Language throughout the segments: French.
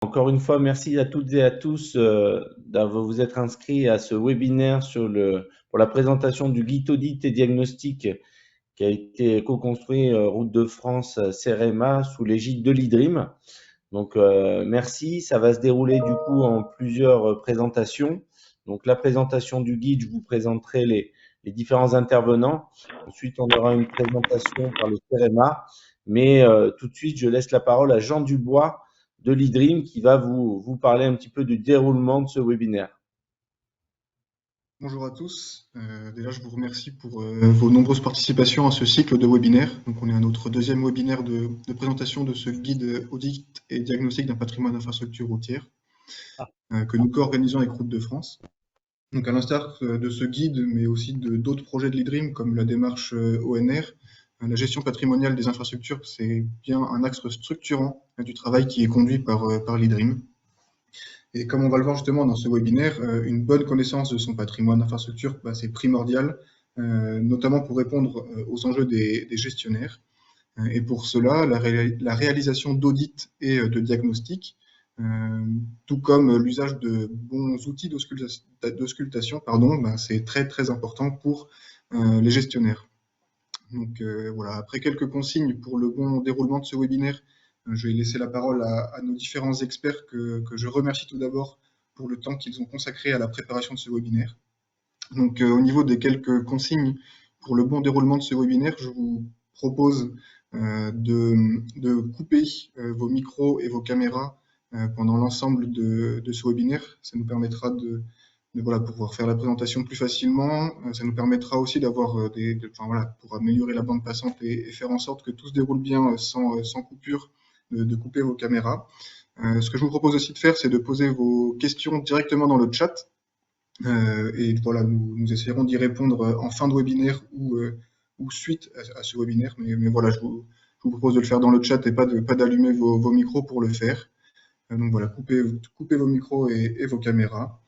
Encore une fois, merci à toutes et à tous d'avoir vous être inscrits à ce webinaire pour la présentation du guide audit et diagnostic qui a été co-construit Route de France CEREMA sous l'égide de l'IDRIM. Donc, merci. Ça va se dérouler du coup en plusieurs présentations. Donc, la présentation du guide, je vous présenterai les différents intervenants. Ensuite, on aura une présentation par le CEREMA. Mais tout de suite, je laisse la parole à Jean Dubois de l'IDRIM qui va vous parler un petit peu du déroulement de ce webinaire. Bonjour à tous. Déjà, je vous remercie pour vos nombreuses participations à ce cycle de webinaires. Donc, on est à notre deuxième webinaire de présentation de ce guide audit et diagnostic d'un patrimoine d'infrastructure routière que nous co-organisons avec Route de France. Donc, à l'instar de ce guide, mais aussi de d'autres projets de l'IDRIM, comme la démarche ONR, la gestion patrimoniale des infrastructures, c'est bien un axe structurant du travail qui est conduit par l'IDRIM. Et comme on va le voir justement dans ce webinaire, une bonne connaissance de son patrimoine d'infrastructure, c'est primordial, notamment pour répondre aux enjeux des gestionnaires. Et pour cela, la réalisation d'audits et de diagnostics, tout comme l'usage de bons outils d'auscultation, c'est très très important pour les gestionnaires. Donc voilà, après quelques consignes pour le bon déroulement de ce webinaire, je vais laisser la parole à nos différents experts que je remercie tout d'abord pour le temps qu'ils ont consacré à la préparation de ce webinaire. Donc au niveau des quelques consignes pour le bon déroulement de ce webinaire, je vous propose de couper vos micros et vos caméras pendant l'ensemble de ce webinaire. Ça nous permettra de voilà, pouvoir faire la présentation plus facilement. Ça nous permettra aussi d'avoir pour améliorer la bande passante et faire en sorte que tout se déroule bien sans coupure, de couper vos caméras. Ce que je vous propose aussi de faire, c'est de poser vos questions directement dans le chat. Et voilà, nous essayerons d'y répondre en fin de webinaire ou suite à ce webinaire. Mais voilà, je vous propose de le faire dans le chat et pas d'allumer vos micros pour le faire. Donc voilà, coupez vos micros et vos caméras.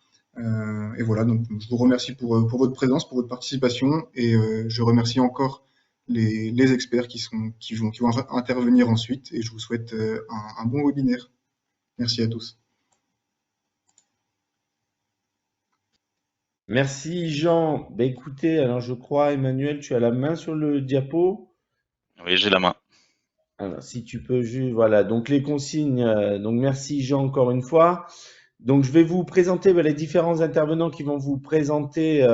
Et voilà, donc je vous remercie pour votre présence, pour votre participation, et je remercie encore les experts qui vont intervenir ensuite, et je vous souhaite un bon webinaire. Merci à tous. Merci Jean. Ben, écoutez, alors je crois, Emmanuel, tu as la main sur le diapo. Oui, j'ai la main. Alors, si tu peux juste, voilà. Donc les consignes. Donc merci Jean encore une fois. Donc je vais vous présenter les différents intervenants qui vont vous présenter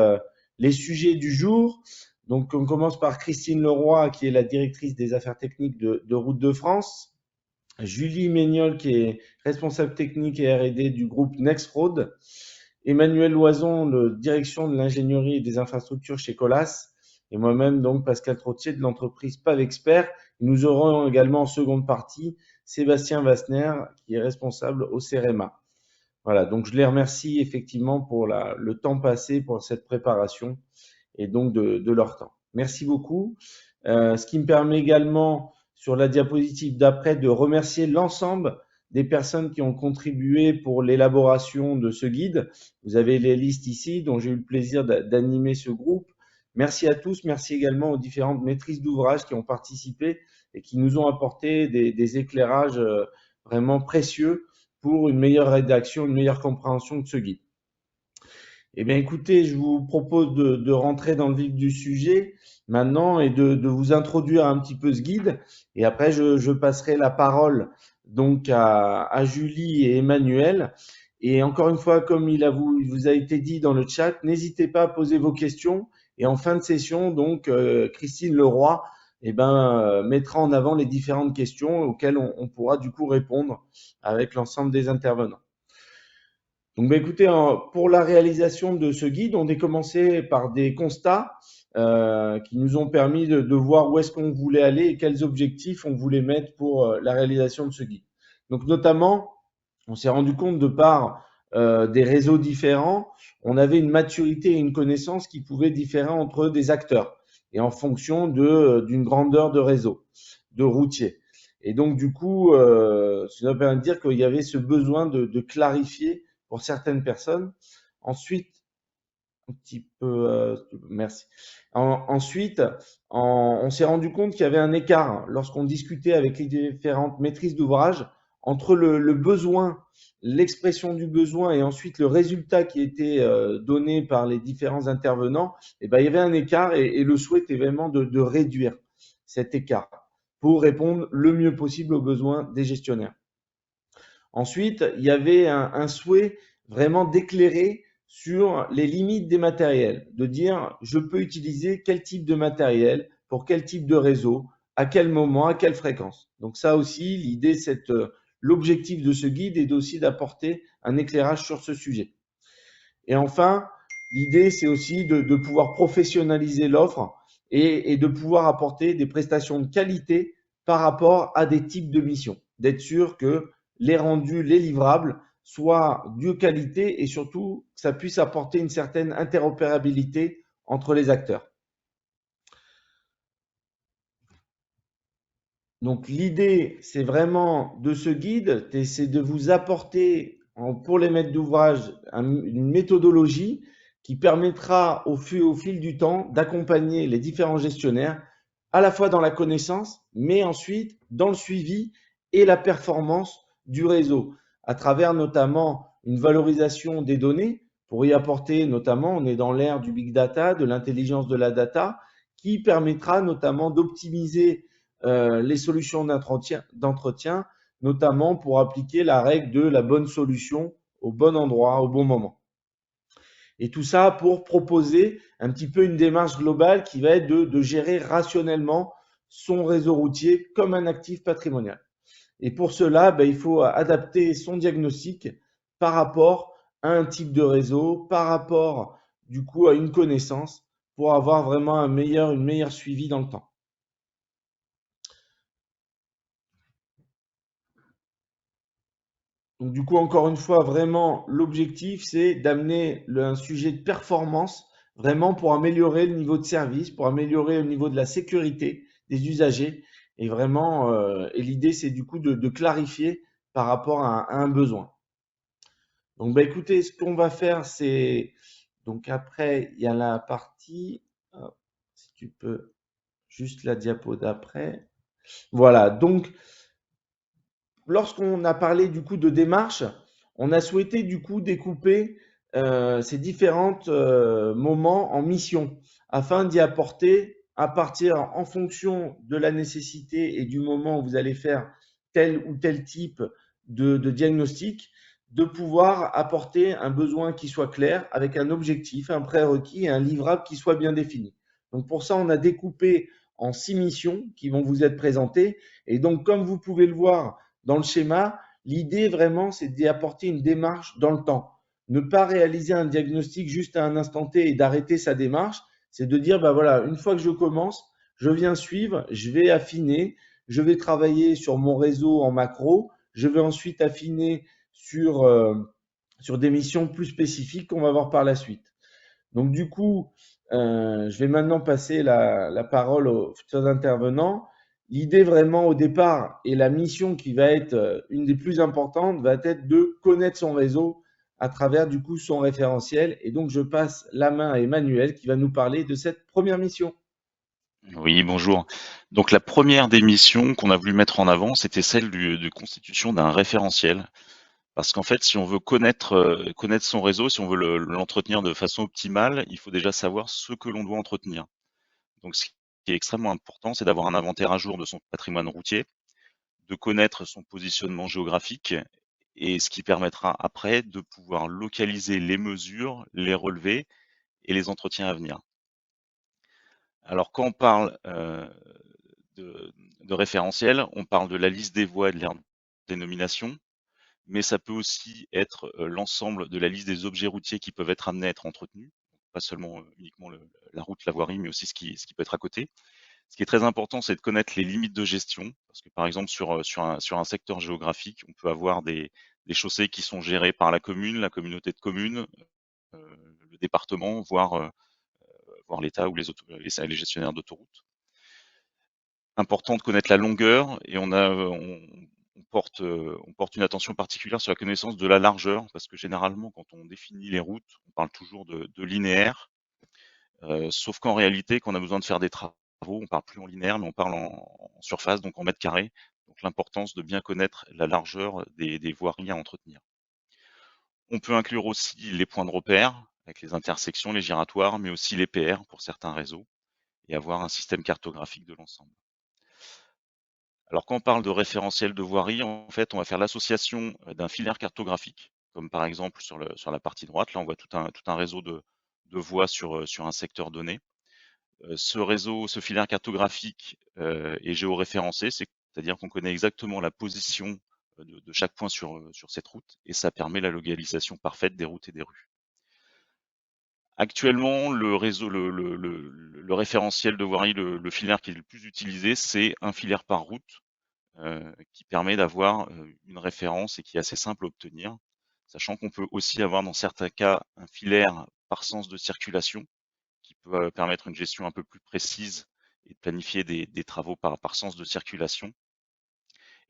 les sujets du jour. Donc on commence par Christine Leroy, qui est la directrice des affaires techniques de Route de France. Julie Méniol, qui est responsable technique et R&D du groupe Nextroad. Emmanuel Loison, le direction de l'ingénierie et des infrastructures chez Colas. Et moi-même, donc, Pascal Trottier de l'entreprise Pavexpert. Nous aurons également en seconde partie Sébastien Wassner, qui est responsable au CEREMA. Voilà, donc je les remercie effectivement pour le temps passé pour cette préparation et donc de leur temps. Merci beaucoup. Ce qui me permet également, sur la diapositive d'après, de remercier l'ensemble des personnes qui ont contribué pour l'élaboration de ce guide. Vous avez les listes ici, dont j'ai eu le plaisir d'animer ce groupe. Merci à tous. Merci également aux différentes maîtrises d'ouvrage qui ont participé et qui nous ont apporté des éclairages vraiment précieux pour une meilleure rédaction, une meilleure compréhension de ce guide. Eh bien, écoutez, je vous propose de rentrer dans le vif du sujet maintenant et de vous introduire un petit peu ce guide. Et après, je passerai la parole donc à Julie et Emmanuel. Et encore une fois, comme il vous a été dit dans le chat, n'hésitez pas à poser vos questions. Et en fin de session, donc, Christine Leroy mettra en avant les différentes questions auxquelles on pourra du coup répondre avec l'ensemble des intervenants. Donc, écoutez, pour la réalisation de ce guide, on est commencé par des constats qui nous ont permis de voir où est-ce qu'on voulait aller et quels objectifs on voulait mettre pour la réalisation de ce guide. Donc, notamment, on s'est rendu compte de par des réseaux différents, on avait une maturité et une connaissance qui pouvaient différer entre des acteurs et en fonction d'une grandeur de réseau, de routier. Et donc, du coup, ça veut dire qu'il y avait ce besoin de clarifier pour certaines personnes. Ensuite, un petit peu, merci. Ensuite, on s'est rendu compte qu'il y avait un écart lorsqu'on discutait avec les différentes maîtrises d'ouvrage entre le besoin, l'expression du besoin et ensuite le résultat qui était donné par les différents intervenants, eh ben, il y avait un écart et le souhait était vraiment de réduire cet écart pour répondre le mieux possible aux besoins des gestionnaires. Ensuite, il y avait un souhait vraiment d'éclairer sur les limites des matériels, de dire je peux utiliser quel type de matériel pour quel type de réseau, à quel moment, à quelle fréquence. Donc ça aussi, l'idée, c'est l'objectif de ce guide est aussi d'apporter un éclairage sur ce sujet. Et enfin, l'idée, c'est aussi de pouvoir professionnaliser l'offre et de pouvoir apporter des prestations de qualité par rapport à des types de missions, d'être sûr que les rendus, les livrables soient de qualité et surtout que ça puisse apporter une certaine interopérabilité entre les acteurs. Donc l'idée, c'est vraiment de ce guide, c'est de vous apporter pour les maîtres d'ouvrage une méthodologie qui permettra au fil du temps d'accompagner les différents gestionnaires à la fois dans la connaissance, mais ensuite dans le suivi et la performance du réseau, à travers notamment une valorisation des données pour y apporter notamment, on est dans l'ère du big data, de l'intelligence de la data, qui permettra notamment d'optimiser les solutions d'entretien, notamment pour appliquer la règle de la bonne solution au bon endroit, au bon moment. Et tout ça pour proposer un petit peu une démarche globale qui va être de gérer rationnellement son réseau routier comme un actif patrimonial. Et pour cela, il faut adapter son diagnostic par rapport à un type de réseau, par rapport du coup à une connaissance pour avoir vraiment une meilleure suivi dans le temps. Donc du coup, encore une fois, vraiment, l'objectif, c'est d'amener un sujet de performance, vraiment pour améliorer le niveau de service, pour améliorer le niveau de la sécurité des usagers. Et vraiment, et l'idée, c'est du coup de clarifier par rapport à un besoin. Donc, écoutez, ce qu'on va faire, c'est, donc après, il y a la partie, si tu peux, juste la diapo d'après. Voilà, donc, lorsqu'on a parlé du coup de démarche, on a souhaité du coup découper ces différents moments en missions afin d'y apporter à partir en fonction de la nécessité et du moment où vous allez faire tel ou tel type de diagnostic, de pouvoir apporter un besoin qui soit clair avec un objectif, un prérequis et un livrable qui soit bien défini. Donc pour ça, on a découpé en 6 missions qui vont vous être présentées. Et donc, comme vous pouvez le voir, dans le schéma, l'idée vraiment, c'est d'y apporter une démarche dans le temps. Ne pas réaliser un diagnostic juste à un instant T et d'arrêter sa démarche, c'est de dire, voilà, une fois que je commence, je viens suivre, je vais affiner, je vais travailler sur mon réseau en macro, je vais ensuite affiner sur des missions plus spécifiques qu'on va voir par la suite. Donc du coup, je vais maintenant passer la parole aux futurs intervenants. L'idée vraiment au départ et la mission qui va être une des plus importantes va être de connaître son réseau à travers du coup son référentiel. Et donc je passe la main à Emmanuel qui va nous parler de cette première mission. Oui, bonjour. Donc la première des missions qu'on a voulu mettre en avant, c'était celle de constitution d'un référentiel. Parce qu'en fait, si on veut connaître son réseau, si on veut l'entretenir de façon optimale, il faut déjà savoir ce que l'on doit entretenir. Donc ce qui est extrêmement important, c'est d'avoir un inventaire à jour de son patrimoine routier, de connaître son positionnement géographique et ce qui permettra après de pouvoir localiser les mesures, les relevés et les entretiens à venir. Alors quand on parle de référentiel, on parle de la liste des voies et de leur dénomination, mais ça peut aussi être l'ensemble de la liste des objets routiers qui peuvent être amenés à être entretenus, pas seulement uniquement la route, la voirie, mais aussi ce qui peut être à côté. Ce qui est très important, c'est de connaître les limites de gestion, parce que par exemple sur un secteur géographique, on peut avoir des chaussées qui sont gérées par la commune, la communauté de communes, le département, voire l'État ou les gestionnaires d'autoroutes. Important de connaître la longueur et on porte une attention particulière sur la connaissance de la largeur parce que généralement quand on définit les routes, on parle toujours de linéaire, sauf qu'en réalité quand on a besoin de faire des travaux, on parle plus en linéaire mais on parle en surface, donc en mètres carrés. Donc donc l'importance de bien connaître la largeur des voiries à entretenir. On peut inclure aussi les points de repère, avec les intersections, les giratoires, mais aussi les PR pour certains réseaux, et avoir un système cartographique de l'ensemble. Alors quand on parle de référentiel de voirie, en fait, on va faire l'association d'un filaire cartographique, comme par exemple sur la partie droite, là on voit tout un réseau de voies sur un secteur donné. Ce filaire cartographique est géoréférencé, c'est-à-dire qu'on connaît exactement la position de chaque point sur cette route, et ça permet la localisation parfaite des routes et des rues. Actuellement, le référentiel de voirie, le filaire qui est le plus utilisé, c'est un filaire par route, qui permet d'avoir une référence et qui est assez simple à obtenir, sachant qu'on peut aussi avoir dans certains cas un filaire par sens de circulation qui peut permettre une gestion un peu plus précise et de planifier des travaux par sens de circulation.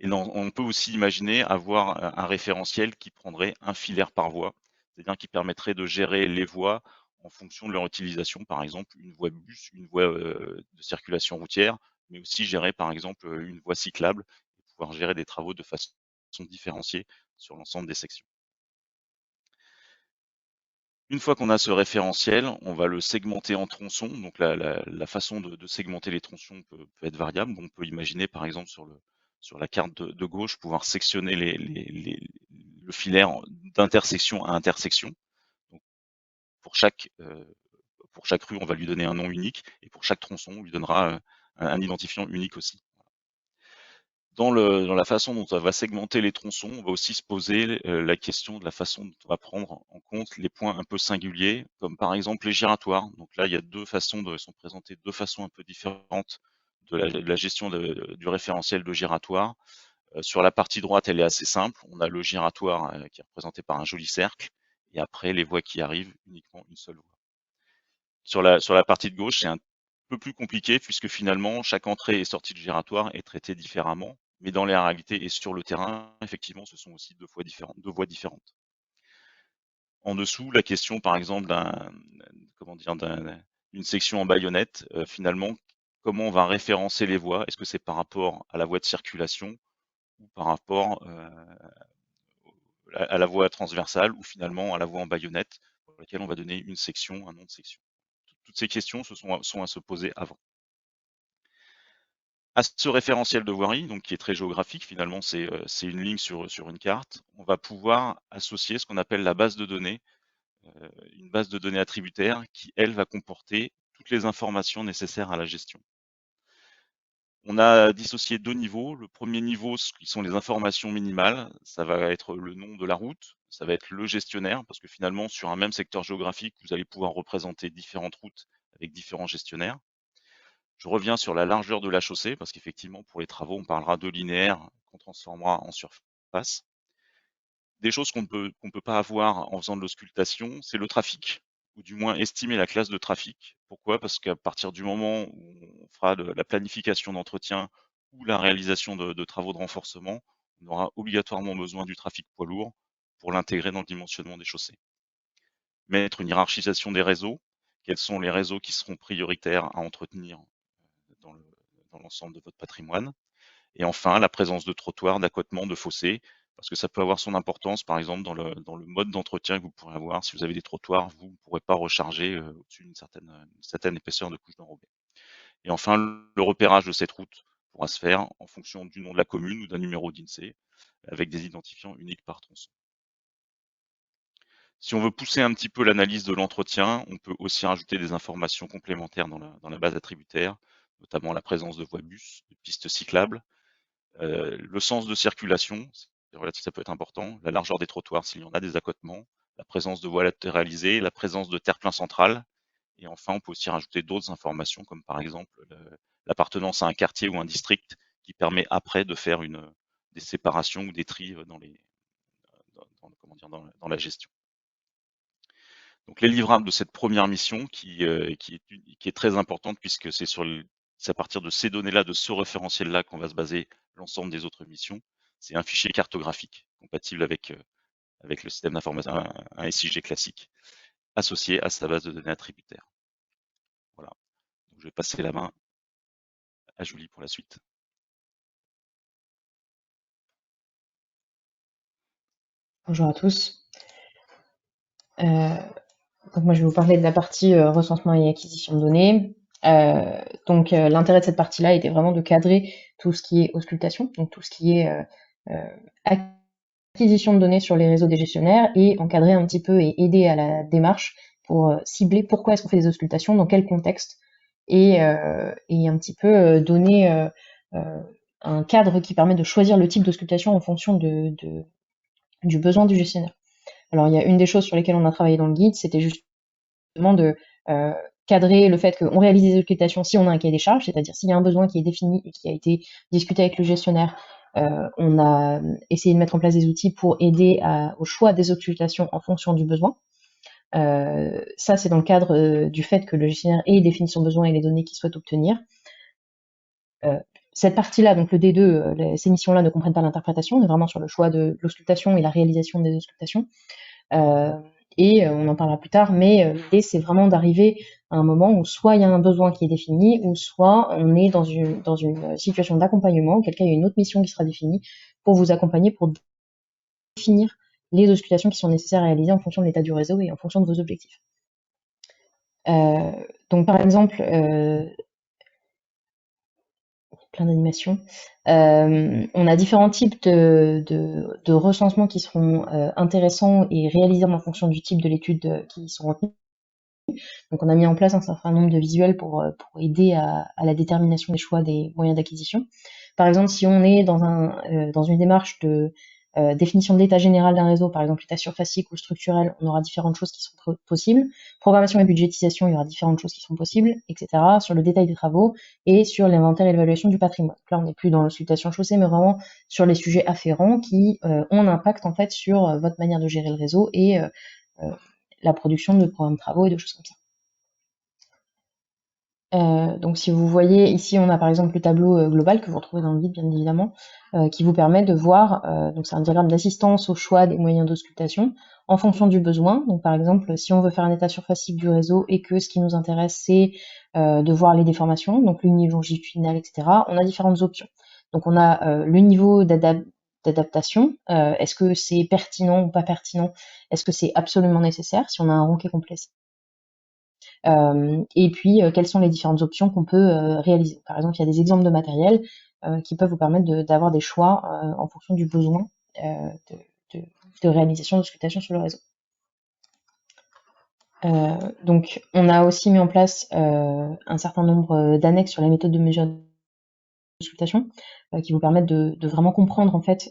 Et on peut aussi imaginer avoir un référentiel qui prendrait un filaire par voie, c'est-à-dire qui permettrait de gérer les voies en fonction de leur utilisation, par exemple une voie bus, une voie de circulation routière, mais aussi gérer par exemple une voie cyclable et pouvoir gérer des travaux de façon différenciée sur l'ensemble des sections. Une fois qu'on a ce référentiel, on va le segmenter en tronçons. Donc la façon de segmenter les tronçons peut être variable. On peut imaginer par exemple sur la carte de gauche pouvoir sectionner le filaire d'intersection à intersection. Donc, pour chaque rue, on va lui donner un nom unique, et pour chaque tronçon, on lui donnera un identifiant unique aussi. Dans la façon dont on va segmenter les tronçons, on va aussi se poser la question de la façon dont on va prendre en compte les points un peu singuliers, comme par exemple les giratoires. Donc là, il y a sont présentées deux façons un peu différentes de la gestion du référentiel de giratoire. Sur la partie droite, elle est assez simple. On a le giratoire qui est représenté par un joli cercle, et après les voies qui arrivent, uniquement une seule voie. Sur la partie de gauche, c'est un peu plus compliqué puisque finalement, chaque entrée et sortie de giratoire est traitée différemment. Mais dans les réalités et sur le terrain, effectivement, ce sont aussi deux voies différentes. En dessous, la question, par exemple, d'une section en baïonnette, finalement, comment on va référencer les voies? Est-ce que c'est par rapport à la voie de circulation ou par rapport à la voie transversale ou finalement à la voie en baïonnette pour laquelle on va donner une section, un nom de section? Toutes ces questions sont à se poser avant. À ce référentiel de voirie, donc qui est très géographique, finalement c'est une ligne sur une carte, on va pouvoir associer ce qu'on appelle la base de données, une base de données attributaire qui, elle, va comporter toutes les informations nécessaires à la gestion. On a dissocié deux niveaux. Le premier niveau, qui sont les informations minimales, ça va être le nom de la route, ça va être le gestionnaire, parce que finalement, sur un même secteur géographique, vous allez pouvoir représenter différentes routes avec différents gestionnaires. Je reviens sur la largeur de la chaussée, parce qu'effectivement, pour les travaux, on parlera de linéaire qu'on transformera en surface. Des choses qu'on ne peut pas avoir en faisant de l'auscultation, c'est le trafic, ou du moins estimer la classe de trafic. Pourquoi? Parce qu'à partir du moment où on fera de la planification d'entretien ou la réalisation de travaux de renforcement, on aura obligatoirement besoin du trafic poids lourd pour l'intégrer dans le dimensionnement des chaussées. Mettre une hiérarchisation des réseaux. Quels sont les réseaux qui seront prioritaires à entretenir dans l'ensemble de votre patrimoine. Et enfin, la présence de trottoirs, d'accotements, de fossés, parce que ça peut avoir son importance, par exemple, dans le mode d'entretien que vous pourrez avoir. Si vous avez des trottoirs, vous ne pourrez pas recharger au-dessus d'une certaine épaisseur de couche d'enrobé. Et enfin, le repérage de cette route pourra se faire en fonction du nom de la commune ou d'un numéro d'INSEE, avec des identifiants uniques par tronçon. Si on veut pousser un petit peu l'analyse de l'entretien, on peut aussi rajouter des informations complémentaires dans la base attributaire, notamment la présence de voies bus, de pistes cyclables, le sens de circulation, ça peut être important, la largeur des trottoirs s'il y en a, des accotements, la présence de voies latéralisées, la présence de terre-plein central, et enfin on peut aussi rajouter d'autres informations comme par exemple l'appartenance à un quartier ou un district qui permet après de faire des séparations ou des tris dans la gestion. Donc les livrables de cette première mission qui est très importante puisque c'est à partir de ces données-là, de ce référentiel-là qu'on va se baser l'ensemble des autres missions. C'est un fichier cartographique compatible avec le système d'information, un SIG classique, associé à sa base de données attributaire. Voilà. Donc, je vais passer la main à Julie pour la suite. Bonjour à tous. Donc moi, je vais vous parler de la partie recensement et acquisition de données. L'intérêt de cette partie-là était vraiment de cadrer tout ce qui est auscultation, donc tout ce qui est acquisition de données sur les réseaux des gestionnaires et encadrer un petit peu et aider à la démarche pour cibler pourquoi est-ce qu'on fait des auscultations, dans quel contexte, et un petit peu donner un cadre qui permet de choisir le type d'auscultation en fonction du besoin du gestionnaire. Alors, il y a une des choses sur lesquelles on a travaillé dans le guide, c'était justement de cadrer le fait qu'on réalise des auscultations si on a un cahier des charges, c'est-à-dire s'il y a un besoin qui est défini et qui a été discuté avec le gestionnaire, on a essayé de mettre en place des outils pour aider au choix des auscultations en fonction du besoin. Ça, c'est dans le cadre du fait que le gestionnaire ait défini son besoin et les données qu'il souhaite obtenir. Cette partie-là, donc le D2, ces missions-là ne comprennent pas l'interprétation, on est vraiment sur le choix de l'auscultation et la réalisation des auscultations. On en parlera plus tard, mais l'idée c'est vraiment d'arriver à un moment où soit il y a un besoin qui est défini, ou soit on est dans une situation d'accompagnement, auquel cas il y a une autre mission qui sera définie pour vous accompagner, pour définir les auscultations qui sont nécessaires à réaliser en fonction de l'état du réseau et en fonction de vos objectifs. Donc par exemple, plein d'animations. On a différents types de recensements qui seront intéressants et réalisables en fonction du type de l'étude qui sont retenus. Donc on a mis en place un certain nombre de visuels pour aider à la détermination des choix des moyens d'acquisition. Par exemple, si on est dans une démarche de définition de l'état général d'un réseau, par exemple l'état surfacique ou structurel, on aura différentes choses qui seront possibles. Programmation et budgétisation, il y aura différentes choses qui seront possibles, etc. Sur le détail des travaux et sur l'inventaire et l'évaluation du patrimoine. Donc là, on n'est plus dans l'auscultation chaussée, mais vraiment sur les sujets afférents qui ont un impact en fait sur votre manière de gérer le réseau et la production de programmes de travaux et de choses comme ça. Donc si vous voyez ici, on a par exemple le tableau global que vous retrouvez dans le guide, bien évidemment, qui vous permet de voir, donc c'est un diagramme d'assistance au choix des moyens d'auscultation en fonction du besoin. Donc par exemple, si on veut faire un état surfacique du réseau et que ce qui nous intéresse, c'est de voir les déformations, donc le niveau longitudinal, etc., on a différentes options. Donc on a le niveau d'adaptation, est-ce que c'est pertinent ou pas pertinent, est-ce que c'est absolument nécessaire, si on a un rond qui est complexe. Et puis, quelles sont les différentes options qu'on peut réaliser. Par exemple, il y a des exemples de matériel qui peuvent vous permettre d'avoir des choix en fonction du besoin de réalisation d'auscultation sur le réseau. Donc, on a aussi mis en place un certain nombre d'annexes sur la méthode de mesure d'auscultation qui vous permettent de vraiment comprendre en fait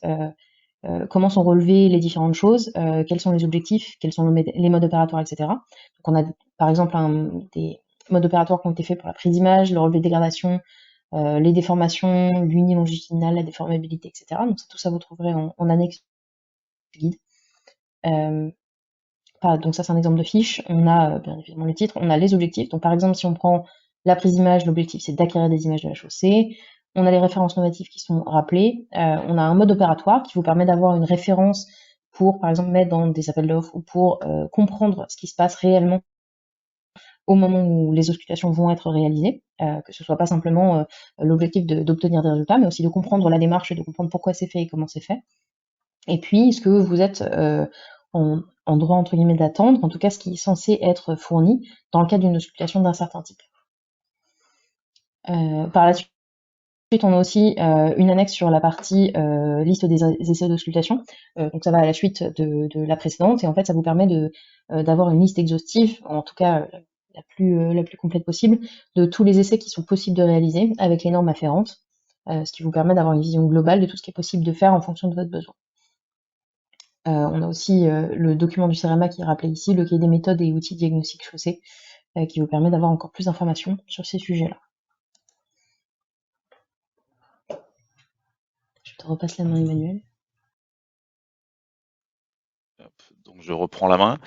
comment sont relevées les différentes choses, quels sont les objectifs, quels sont les modes opératoires, etc. Donc on a par exemple des modes opératoires qui ont été faits pour la prise d'image, le relevé de dégradation, les déformations, l'unilongitudinal, la déformabilité, etc. Donc tout ça vous trouverez en annexe du guide. Donc ça c'est un exemple de fiche. On a bien évidemment le titre, on a les objectifs. Donc par exemple si on prend la prise d'image, l'objectif c'est d'acquérir des images de la chaussée. On a les références normatives qui sont rappelées. On a un mode opératoire qui vous permet d'avoir une référence pour, par exemple, mettre dans des appels d'offres ou pour comprendre ce qui se passe réellement au moment où les auscultations vont être réalisées, que ce soit pas simplement l'objectif d'obtenir des résultats, mais aussi de comprendre la démarche et de comprendre pourquoi c'est fait et comment c'est fait. Et puis, ce que vous êtes en droit, entre guillemets, d'attendre, en tout cas ce qui est censé être fourni dans le cadre d'une auscultation d'un certain type. Par la suite, on a aussi une annexe sur la partie liste des essais d'auscultation. Donc ça va à la suite de la précédente et en fait ça vous permet d'avoir une liste exhaustive, en tout cas la plus complète possible, de tous les essais qui sont possibles de réaliser avec les normes afférentes, ce qui vous permet d'avoir une vision globale de tout ce qui est possible de faire en fonction de votre besoin. On a aussi le document du CEREMA qui est rappelé ici, le cahier des méthodes et outils diagnostiques chaussés, qui vous permet d'avoir encore plus d'informations sur ces sujets-là. Je te repasse la main, Emmanuel. Donc je reprends la main.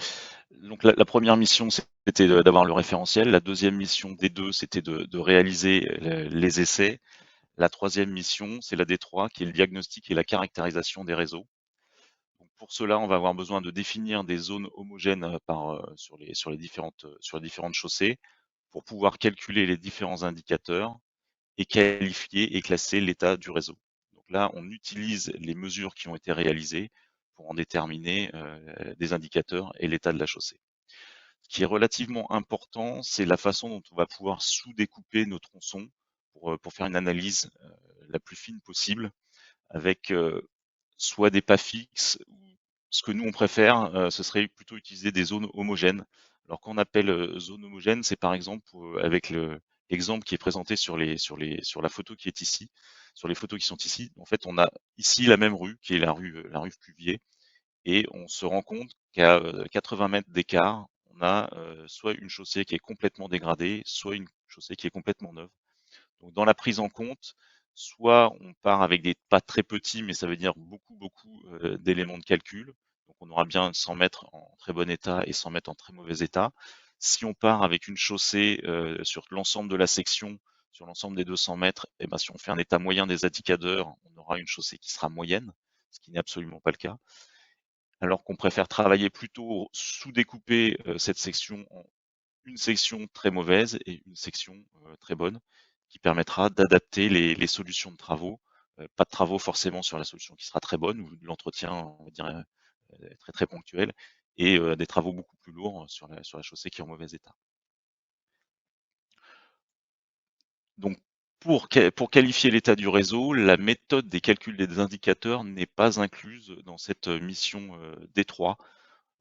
Donc la première mission, c'était d'avoir le référentiel. La deuxième mission des deux, c'était de réaliser les essais. La troisième mission, c'est la D3, qui est le diagnostic et la caractérisation des réseaux. Donc pour cela, on va avoir besoin de définir des zones homogènes sur les différentes chaussées pour pouvoir calculer les différents indicateurs et qualifier et classer l'état du réseau. Donc là, on utilise les mesures qui ont été réalisées pour en déterminer des indicateurs et l'état de la chaussée. Ce qui est relativement important, c'est la façon dont on va pouvoir sous-découper nos tronçons pour faire une analyse la plus fine possible, avec soit des pas fixes, ou ce que nous on préfère, ce serait plutôt utiliser des zones homogènes. Alors qu'on appelle zone homogène, c'est par exemple avec l'exemple qui est présenté sur la photo qui est ici, sur les photos qui sont ici. En fait, on a ici la même rue, qui est la rue Cuvier, et on se rend compte qu'à 80 mètres d'écart, on a soit une chaussée qui est complètement dégradée, soit une chaussée qui est complètement neuve. Donc dans la prise en compte, soit on part avec des pas très petits, mais ça veut dire beaucoup d'éléments de calcul. Donc on aura bien 100 mètres en très bon état et 100 mètres en très mauvais état. Si on part avec une chaussée sur l'ensemble de la section, sur l'ensemble des 200 mètres, et ben si on fait un état moyen des indicateurs, on aura une chaussée qui sera moyenne, ce qui n'est absolument pas le cas. Alors qu'on préfère travailler plutôt sous-découper cette section en une section très mauvaise et une section très bonne, qui permettra d'adapter les solutions de travaux. Pas de travaux forcément sur la solution qui sera très bonne, ou de l'entretien, on va dire, très ponctuel, et des travaux beaucoup plus lourds sur la chaussée qui est en mauvais état. Donc, pour qualifier l'état du réseau, la méthode des calculs des indicateurs n'est pas incluse dans cette mission D3.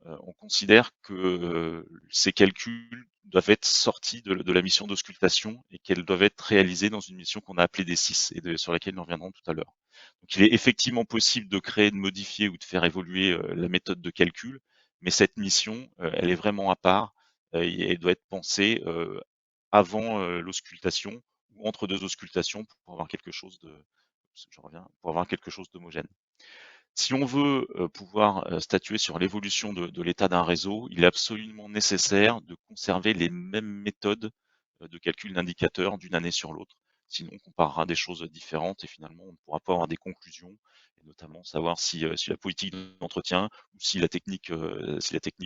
On considère que ces calculs doivent être sortis de la mission d'auscultation et qu'elles doivent être réalisées dans une mission qu'on a appelée D6 et sur laquelle nous reviendrons tout à l'heure. Donc il est effectivement possible de créer, de modifier ou de faire évoluer la méthode de calcul, mais cette mission, elle est vraiment à part et elle doit être pensée avant l'auscultation ou entre deux auscultations pour avoir quelque chose d'homogène. Si on veut pouvoir statuer sur l'évolution de l'état d'un réseau, il est absolument nécessaire de conserver les mêmes méthodes de calcul d'indicateurs d'une année sur l'autre. Sinon, on comparera des choses différentes et finalement, on ne pourra pas avoir des conclusions, et notamment savoir si la politique d'entretien ou si la technique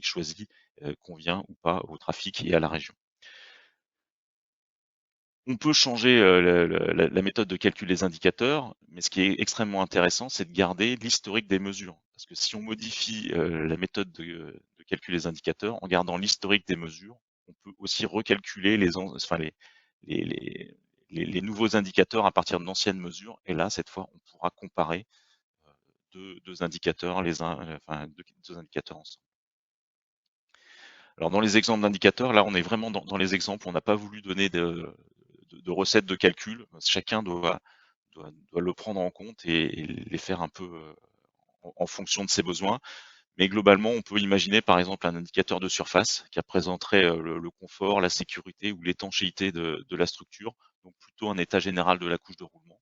choisie convient ou pas au trafic et à la région. On peut changer la méthode de calcul des indicateurs, mais ce qui est extrêmement intéressant, c'est de garder l'historique des mesures. Parce que si on modifie la méthode de calcul des indicateurs, en gardant l'historique des mesures, on peut aussi recalculer les nouveaux indicateurs à partir d'anciennes mesures. Et là, cette fois, on pourra comparer deux indicateurs, deux indicateurs ensemble. Alors dans les exemples d'indicateurs, là on est vraiment dans les exemples, on n'a pas voulu donner de recettes de calcul. Chacun doit le prendre en compte et les faire un peu en fonction de ses besoins. Mais globalement, on peut imaginer par exemple un indicateur de surface qui représenterait le confort, la sécurité ou l'étanchéité de la structure, donc plutôt un état général de la couche de roulement.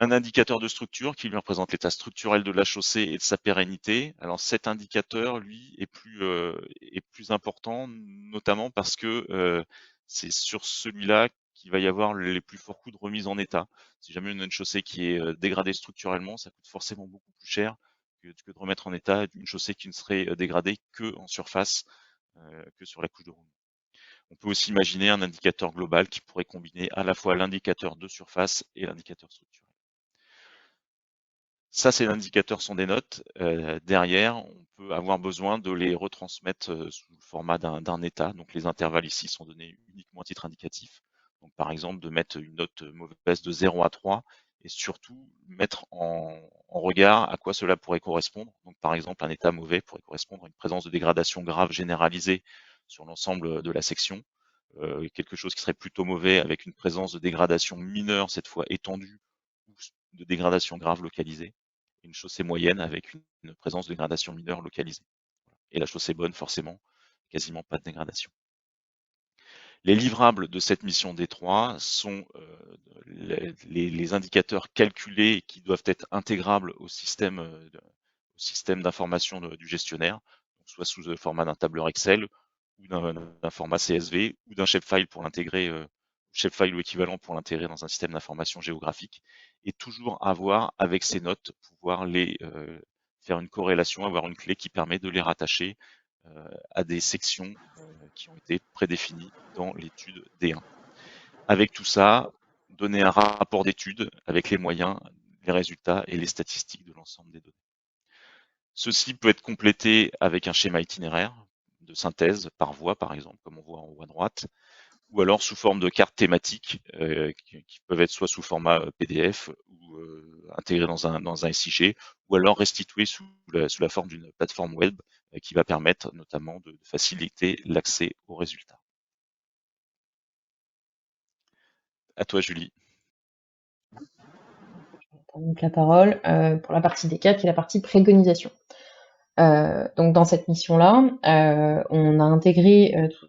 Un indicateur de structure qui lui représente l'état structurel de la chaussée et de sa pérennité. Alors cet indicateur, lui, est plus important, notamment parce que c'est sur celui-là qu'il va y avoir les plus forts coûts de remise en état. Si jamais on a une chaussée qui est dégradée structurellement, ça coûte forcément beaucoup plus cher que de remettre en état une chaussée qui ne serait dégradée que en surface, que sur la couche de roulement. On peut aussi imaginer un indicateur global qui pourrait combiner à la fois l'indicateur de surface et l'indicateur structurel. Ça, ces indicateurs sont des notes. Derrière, on peut avoir besoin de les retransmettre sous le format d'un état. Donc les intervalles ici sont donnés uniquement à titre indicatif. Donc par exemple, de mettre une note mauvaise de 0 à 3 et surtout mettre en regard à quoi cela pourrait correspondre. Donc par exemple, un état mauvais pourrait correspondre à une présence de dégradation grave généralisée sur l'ensemble de la section. Quelque chose qui serait plutôt mauvais avec une présence de dégradation mineure, cette fois étendue, ou de dégradation grave localisée. Une chaussée moyenne avec une présence de dégradation mineure localisée. Et la chaussée bonne, forcément, quasiment pas de dégradation. Les livrables de cette mission D3 sont les indicateurs calculés qui doivent être intégrables au système d'information du gestionnaire, donc soit sous le format d'un tableur Excel ou d'un format CSV ou d'un shapefile pour l'intégrer, shapefile ou équivalent pour l'intégrer dans un système d'information géographique, et toujours avoir avec ces notes, pouvoir les faire une corrélation, avoir une clé qui permet de les rattacher à des sections qui ont été prédéfinies dans l'étude D1. Avec tout ça, donner un rapport d'étude avec les moyens, les résultats et les statistiques de l'ensemble des données. Ceci peut être complété avec un schéma itinéraire de synthèse par voie, par exemple, comme on voit en haut à droite, ou alors sous forme de cartes thématiques qui peuvent être soit sous format PDF ou intégrées dans un SIG, ou alors restituées sous la forme d'une plateforme web qui va permettre notamment de faciliter l'accès aux résultats. À toi, Julie. Donc la parole pour la partie D4 qui est la partie préconisation. Donc dans cette mission-là, on a intégré tout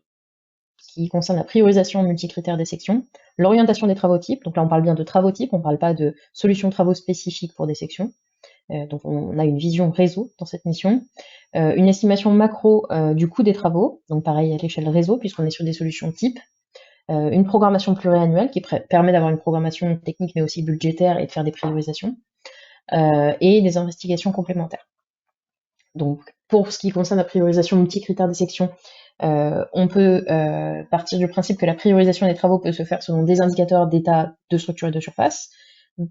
ce qui concerne la priorisation multicritère des sections, l'orientation des travaux types, donc là on parle bien de travaux types, on ne parle pas de solutions de travaux spécifiques pour des sections, donc on a une vision réseau dans cette mission, une estimation macro du coût des travaux, donc pareil à l'échelle réseau puisqu'on est sur des solutions types, une programmation pluriannuelle qui permet d'avoir une programmation technique mais aussi budgétaire et de faire des priorisations, et des investigations complémentaires. Donc pour ce qui concerne la priorisation multicritère des sections, on peut partir du principe que la priorisation des travaux peut se faire selon des indicateurs d'état, de structure et de surface,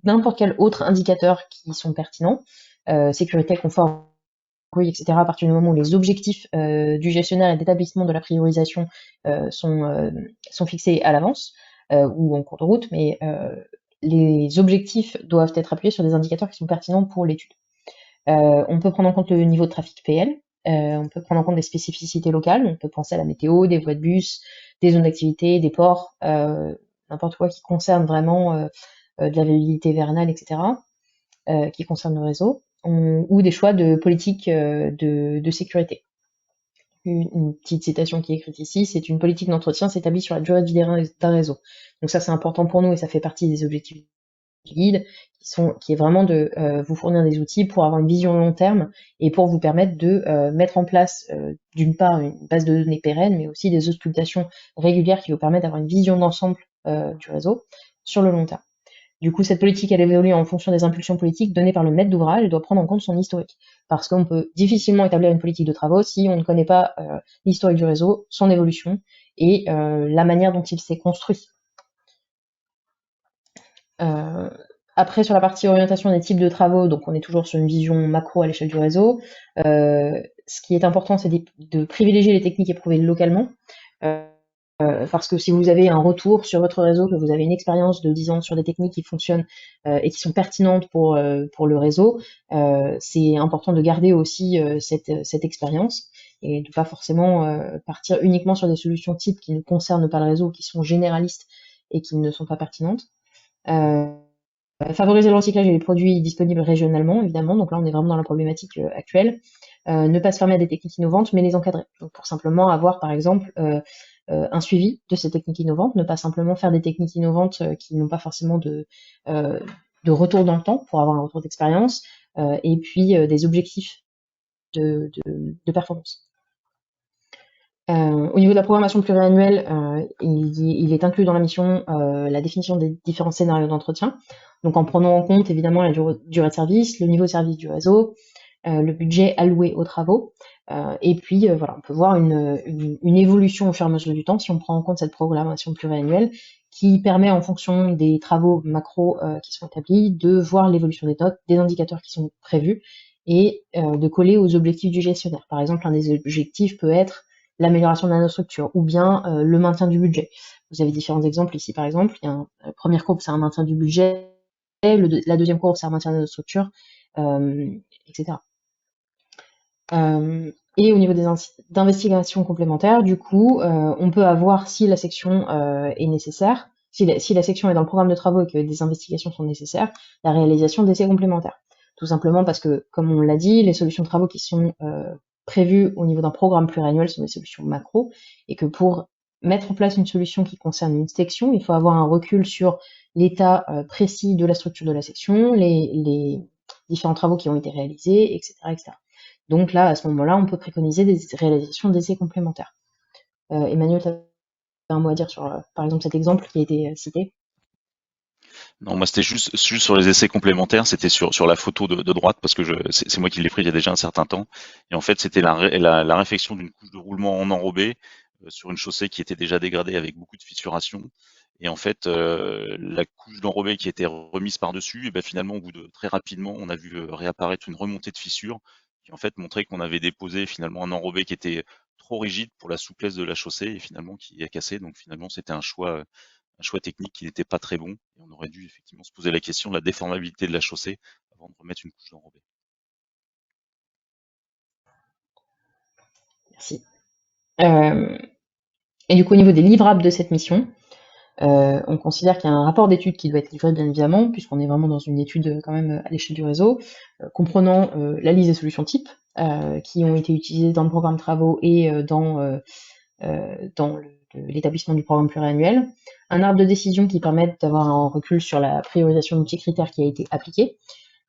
n'importe quel autre indicateur qui sont pertinents, sécurité, confort, bruit, etc. À partir du moment où les objectifs du gestionnaire et d'établissement de la priorisation sont fixés à l'avance ou en cours de route, mais les objectifs doivent être appuyés sur des indicateurs qui sont pertinents pour l'étude. On peut prendre en compte le niveau de trafic PL, on peut prendre en compte des spécificités locales, on peut penser à la météo, des voies de bus, des zones d'activité, des ports, n'importe quoi qui concerne vraiment de la viabilité vernale, etc., qui concerne le réseau, ou des choix de politique de sécurité. Une petite citation qui est écrite ici, c'est une politique d'entretien s'établit sur la durée de vie d'un réseau. Donc ça c'est important pour nous et ça fait partie des objectifs du guide, qui est vraiment de vous fournir des outils pour avoir une vision long terme et pour vous permettre de mettre en place d'une part une base de données pérenne, mais aussi des auscultations régulières qui vous permettent d'avoir une vision d'ensemble du réseau sur le long terme. Du coup, cette politique, elle évolue en fonction des impulsions politiques données par le maître d'ouvrage et doit prendre en compte son historique. Parce qu'on peut difficilement établir une politique de travaux si on ne connaît pas l'historique du réseau, son évolution et la manière dont il s'est construit. Après, sur la partie orientation des types de travaux, donc on est toujours sur une vision macro à l'échelle du réseau. Ce qui est important, c'est de privilégier les techniques éprouvées localement. Parce que si vous avez un retour sur votre réseau, que vous avez une expérience de 10 ans sur des techniques qui fonctionnent et qui sont pertinentes pour le réseau, c'est important de garder aussi cette expérience et de pas forcément partir uniquement sur des solutions types qui ne concernent pas le réseau, qui sont généralistes et qui ne sont pas pertinentes. Favoriser le recyclage et les produits disponibles régionalement, évidemment, donc là on est vraiment dans la problématique actuelle. Ne pas se fermer à des techniques innovantes, mais les encadrer. Donc pour simplement avoir par exemple un suivi de ces techniques innovantes, ne pas simplement faire des techniques innovantes qui n'ont pas forcément de retour dans le temps pour avoir un retour d'expérience, et puis des objectifs de performance. Au niveau de la programmation pluriannuelle, il est inclus dans la mission la définition des différents scénarios d'entretien, donc en prenant en compte évidemment la durée de service, le niveau de service du réseau, le budget alloué aux travaux, et puis voilà, on peut voir une évolution au fur et à mesure du temps si on prend en compte cette programmation pluriannuelle qui permet en fonction des travaux macro qui sont établis de voir l'évolution des notes, des indicateurs qui sont prévus et de coller aux objectifs du gestionnaire. Par exemple, un des objectifs peut être l'amélioration de la nanostructure ou bien le maintien du budget. Vous avez différents exemples ici par exemple, il y a la première courbe c'est un maintien du budget, la deuxième courbe c'est un maintien de la nanostructure, etc. Et au niveau des d'investigations complémentaires, du coup, on peut avoir, si la section est nécessaire, si la section est dans le programme de travaux et que des investigations sont nécessaires, la réalisation d'essais complémentaires. Tout simplement parce que, comme on l'a dit, les solutions de travaux qui sont prévues au niveau d'un programme pluriannuel sont des solutions macro, et que pour mettre en place une solution qui concerne une section, il faut avoir un recul sur l'état précis de la structure de la section, les différents travaux qui ont été réalisés, etc., etc. Donc là, à ce moment-là, on peut préconiser des réalisations d'essais complémentaires. Emmanuel, tu as un mot à dire sur, par exemple, cet exemple qui a été cité? Non, moi c'était juste sur les essais complémentaires, c'était sur la photo de droite, parce que c'est moi qui l'ai pris il y a déjà un certain temps. Et en fait, c'était la réfection d'une couche de roulement en enrobé sur une chaussée qui était déjà dégradée avec beaucoup de fissuration. Et en fait, la couche d'enrobé qui était remise par-dessus, et ben finalement, au bout de très rapidement, on a vu réapparaître une remontée de fissures qui en fait montrait qu'on avait déposé finalement un enrobé qui était trop rigide pour la souplesse de la chaussée et finalement qui a cassé. Donc finalement, c'était un choix technique qui n'était pas très bon. Et on aurait dû effectivement se poser la question de la déformabilité de la chaussée avant de remettre une couche d'enrobé. Merci. Et du coup, au niveau des livrables de cette mission, on considère qu'il y a un rapport d'étude qui doit être livré, bien évidemment, puisqu'on est vraiment dans une étude quand même à l'échelle du réseau, comprenant la liste des solutions types qui ont été utilisées dans le programme travaux et dans l'établissement du programme pluriannuel, un arbre de décision qui permette d'avoir un recul sur la priorisation multicritère qui a été appliquée,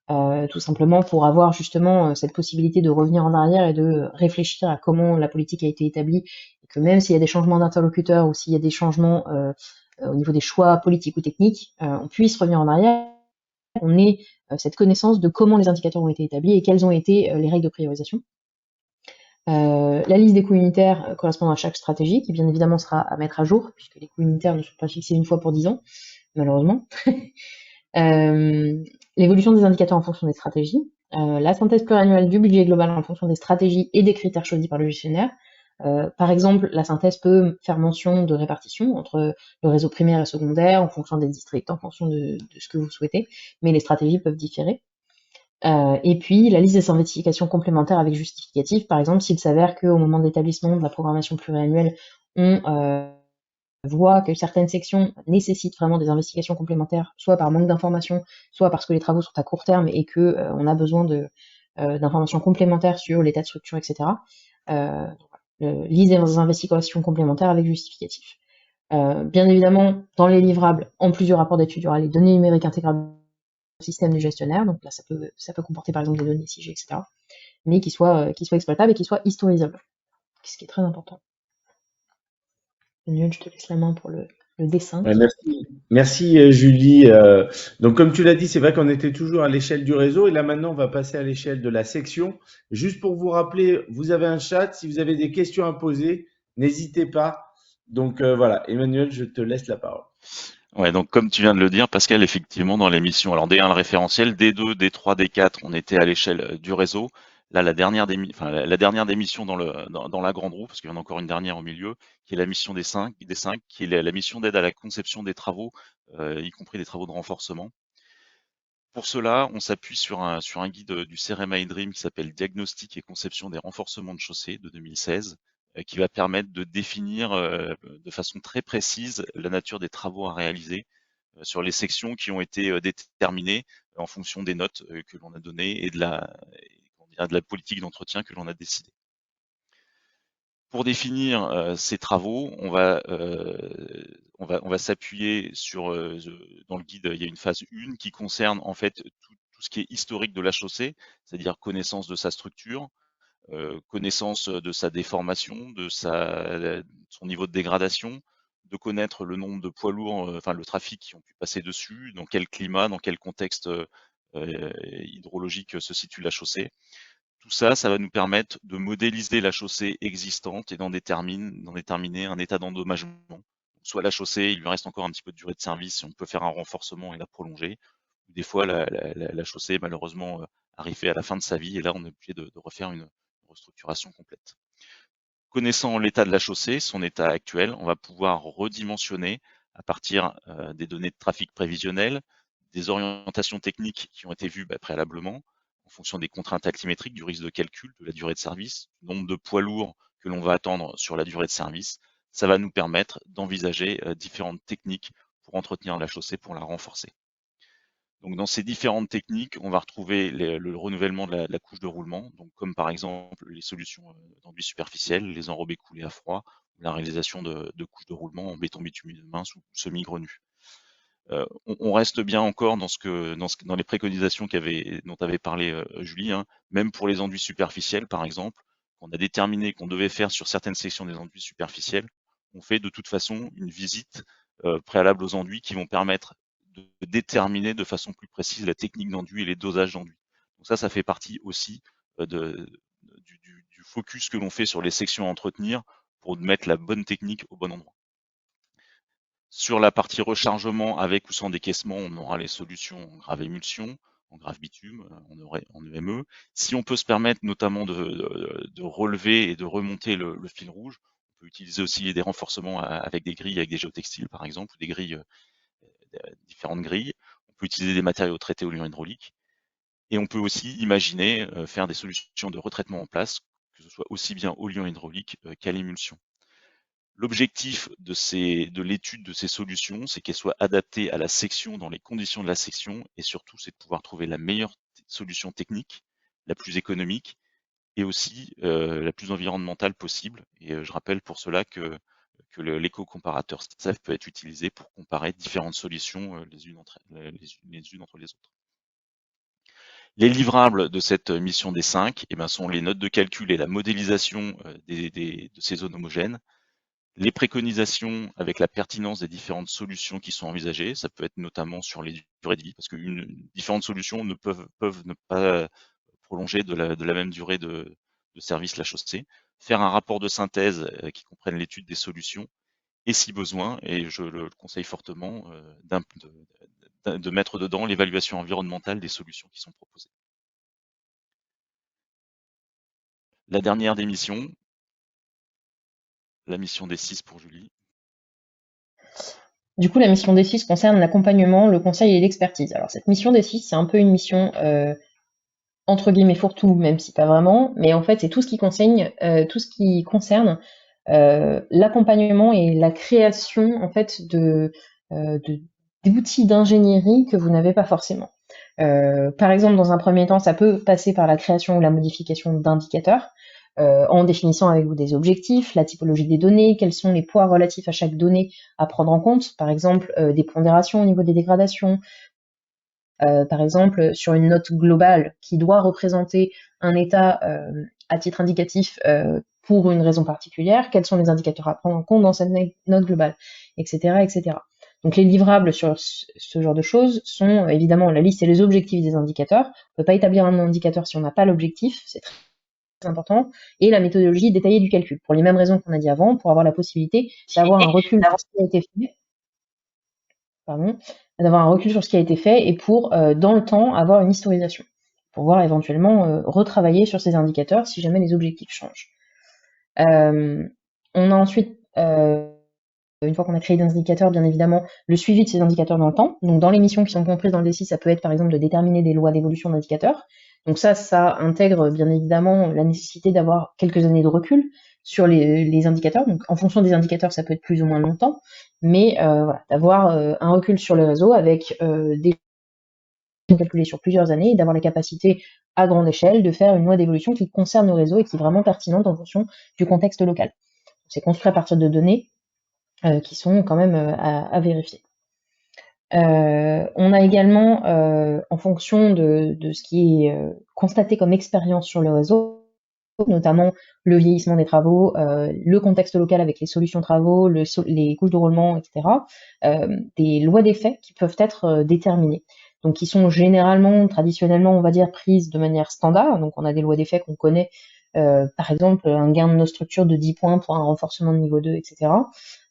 tout simplement pour avoir justement cette possibilité de revenir en arrière et de réfléchir à comment la politique a été établie, et que même s'il y a des changements d'interlocuteurs ou s'il y a des changements au niveau des choix politiques ou techniques, on puisse revenir en arrière, on ait cette connaissance de comment les indicateurs ont été établis et quelles ont été les règles de priorisation. La liste des coûts unitaires correspondant à chaque stratégie, qui bien évidemment sera à mettre à jour, puisque les coûts unitaires ne sont pas fixés une fois pour 10 ans, malheureusement. L'évolution des indicateurs en fonction des stratégies, la synthèse pluriannuelle du budget global en fonction des stratégies et des critères choisis par le gestionnaire. Par exemple, la synthèse peut faire mention de répartition entre le réseau primaire et secondaire, en fonction des districts, en fonction de ce que vous souhaitez, mais les stratégies peuvent différer. Et puis, la liste des investigations complémentaires avec justificatif, par exemple, s'il s'avère qu'au moment de l'établissement de la programmation pluriannuelle, on voit que certaines sections nécessitent vraiment des investigations complémentaires, soit par manque d'informations, soit parce que les travaux sont à court terme et que on a besoin d'informations complémentaires sur l'état de structure, etc. Liste des investigations complémentaires avec justificatif. Bien évidemment, dans les livrables, en plus du rapport d'étude, il y aura les données numériques intégrables au système du gestionnaire, donc là ça peut comporter par exemple des données SIG, etc. Mais qui soient exploitables et qui soient historisables, ce qui est très important. Daniel, je te laisse la main pour le dessin. Ouais, merci Julie. Donc comme tu l'as dit, c'est vrai qu'on était toujours à l'échelle du réseau et là maintenant on va passer à l'échelle de la section. Juste pour vous rappeler, vous avez un chat. Si vous avez des questions à poser, n'hésitez pas. Donc voilà, Emmanuel, je te laisse la parole. Ouais, donc comme tu viens de le dire, Pascal, effectivement, dans l'émission, alors D1 le référentiel, D2, D3, D4, on était à l'échelle du réseau. Là, la dernière démission dans la grande roue, parce qu'il y en a encore une dernière au milieu, qui est la mission des 5, qui est la mission d'aide à la conception des travaux, y compris des travaux de renforcement. Pour cela, on s'appuie sur un guide du CEREMA Dream qui s'appelle Diagnostic et conception des renforcements de chaussée de 2016, qui va permettre de définir de façon très précise la nature des travaux à réaliser sur les sections qui ont été déterminées en fonction des notes que l'on a données et de la politique d'entretien que l'on a décidée. Pour définir ces travaux, on va s'appuyer sur dans le guide, il y a une phase 1 qui concerne en fait tout ce qui est historique de la chaussée, c'est-à-dire connaissance de sa structure, connaissance de sa déformation, de son niveau de dégradation, de connaître le nombre de poids lourds, enfin le trafic qui ont pu passer dessus, dans quel climat, dans quel contexte hydrologique se situe la chaussée. Tout ça, ça va nous permettre de modéliser la chaussée existante et d'en déterminer un état d'endommagement. Soit la chaussée, il lui reste encore un petit peu de durée de service, et on peut faire un renforcement et la prolonger. Des fois, la chaussée, malheureusement, arrivée à la fin de sa vie, et là, on est obligé de refaire une restructuration complète. Connaissant l'état de la chaussée, son état actuel, on va pouvoir redimensionner à partir des données de trafic prévisionnel, des orientations techniques qui ont été vues préalablement, en fonction des contraintes altimétriques, du risque de calcul, de la durée de service, du nombre de poids lourds que l'on va attendre sur la durée de service. Ça va nous permettre d'envisager différentes techniques pour entretenir la chaussée, pour la renforcer. Donc dans ces différentes techniques, on va retrouver le renouvellement de la couche de roulement, donc comme par exemple les solutions d'enduit superficiel, les enrobés coulés à froid, ou la réalisation de couches de roulement en béton bitumineux mince ou semi-grenu. On reste bien encore dans les préconisations dont avait parlé Julie, hein, même pour les enduits superficiels par exemple, qu'on a déterminé qu'on devait faire sur certaines sections des enduits superficiels, on fait de toute façon une visite préalable aux enduits qui vont permettre de déterminer de façon plus précise la technique d'enduit et les dosages d'enduit. Donc ça fait partie aussi du focus que l'on fait sur les sections à entretenir pour mettre la bonne technique au bon endroit. Sur la partie rechargement avec ou sans décaissement, on aura les solutions grave émulsion. en grave bitume, en EME. Si on peut se permettre notamment de relever et de remonter le fil rouge, on peut utiliser aussi des renforcements avec des grilles, avec des géotextiles par exemple, ou des grilles, différentes grilles. On peut utiliser des matériaux traités au liant hydraulique. Et on peut aussi imaginer faire des solutions de retraitement en place, que ce soit aussi bien au liant hydraulique qu'à l'émulsion. L'objectif de l'étude de ces solutions, c'est qu'elles soient adaptées à la section, dans les conditions de la section, et surtout, c'est de pouvoir trouver la meilleure solution technique, la plus économique, et aussi la plus environnementale possible. Et je rappelle pour cela que l'éco-comparateur STEF peut être utilisé pour comparer différentes solutions les unes entre les autres. Les livrables de cette mission des 5 sont les notes de calcul et la modélisation de ces zones homogènes, les préconisations avec la pertinence des différentes solutions qui sont envisagées. Ça peut être notamment sur les durées de vie, parce que différentes solutions peuvent ne pas prolonger de la même durée de service la chaussée. Faire un rapport de synthèse qui comprenne l'étude des solutions, et si besoin, et je le conseille fortement, de mettre dedans l'évaluation environnementale des solutions qui sont proposées. La dernière des missions, la mission des 6 pour Julie. Du coup, la mission des 6 concerne l'accompagnement, le conseil et l'expertise. Alors, cette mission des 6, c'est un peu une mission entre guillemets fourre-tout, même si pas vraiment, mais en fait, c'est tout ce qui concerne l'accompagnement et la création en fait d'outils d'ingénierie que vous n'avez pas forcément. Par exemple, dans un premier temps, ça peut passer par la création ou la modification d'indicateurs, en définissant avec vous des objectifs, la typologie des données, quels sont les poids relatifs à chaque donnée à prendre en compte, par exemple des pondérations au niveau des dégradations, par exemple sur une note globale qui doit représenter un état à titre indicatif pour une raison particulière, quels sont les indicateurs à prendre en compte dans cette note globale, etc., etc. Donc les livrables sur ce genre de choses sont évidemment la liste et les objectifs des indicateurs. On ne peut pas établir un indicateur si on n'a pas l'objectif, c'est très important, et la méthodologie détaillée du calcul. Pour les mêmes raisons qu'on a dit avant, pour avoir la possibilité d'avoir un recul sur ce qui a été fait. D'avoir un recul sur ce qui a été fait et pour, dans le temps, avoir une historisation. Pour pouvoir éventuellement retravailler sur ces indicateurs si jamais les objectifs changent. On a ensuite, une fois qu'on a créé des indicateurs, bien évidemment, le suivi de ces indicateurs dans le temps. Donc dans les missions qui sont comprises dans le D6, ça peut être par exemple de déterminer des lois d'évolution d'indicateurs. Donc ça intègre bien évidemment la nécessité d'avoir quelques années de recul sur les indicateurs. Donc en fonction des indicateurs, ça peut être plus ou moins longtemps, mais voilà, d'avoir un recul sur le réseau avec des calculés sur plusieurs années et d'avoir la capacité à grande échelle de faire une loi d'évolution qui concerne le réseau et qui est vraiment pertinente en fonction du contexte local. C'est construit à partir de données qui sont quand même à vérifier. On a également, en fonction de ce qui est constaté comme expérience sur le réseau, notamment le vieillissement des travaux, le contexte local avec les solutions travaux, les couches de roulement, etc., des lois d'effet qui peuvent être déterminées. Donc qui sont traditionnellement, on va dire, prises de manière standard. Donc on a des lois d'effet qu'on connaît, par exemple un gain de nos structures de 10 points pour un renforcement de niveau 2, etc.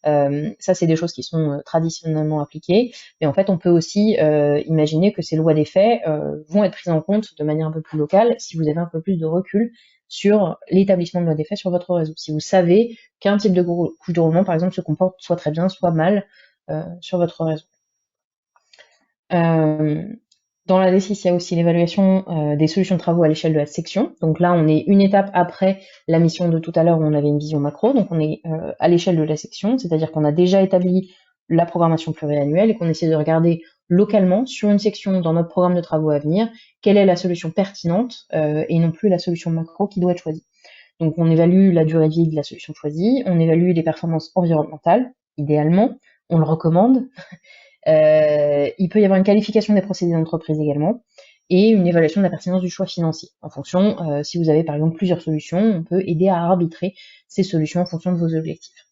Ça, c'est des choses qui sont traditionnellement appliquées, mais en fait, on peut aussi imaginer que ces lois d'effet vont être prises en compte de manière un peu plus locale si vous avez un peu plus de recul sur l'établissement de lois d'effet sur votre réseau. Si vous savez qu'un type de couche de roulement, par exemple, se comporte soit très bien, soit mal sur votre réseau. Dans la D6, il y a aussi l'évaluation des solutions de travaux à l'échelle de la section. Donc là, on est une étape après la mission de tout à l'heure où on avait une vision macro. Donc on est à l'échelle de la section, c'est-à-dire qu'on a déjà établi la programmation pluriannuelle et qu'on essaie de regarder localement sur une section dans notre programme de travaux à venir quelle est la solution pertinente et non plus la solution macro qui doit être choisie. Donc on évalue la durée de vie de la solution choisie, on évalue les performances environnementales, idéalement, on le recommande. Il peut y avoir une qualification des procédés d'entreprise également et une évaluation de la pertinence du choix financier. En fonction, si vous avez par exemple plusieurs solutions, on peut aider à arbitrer ces solutions en fonction de vos objectifs.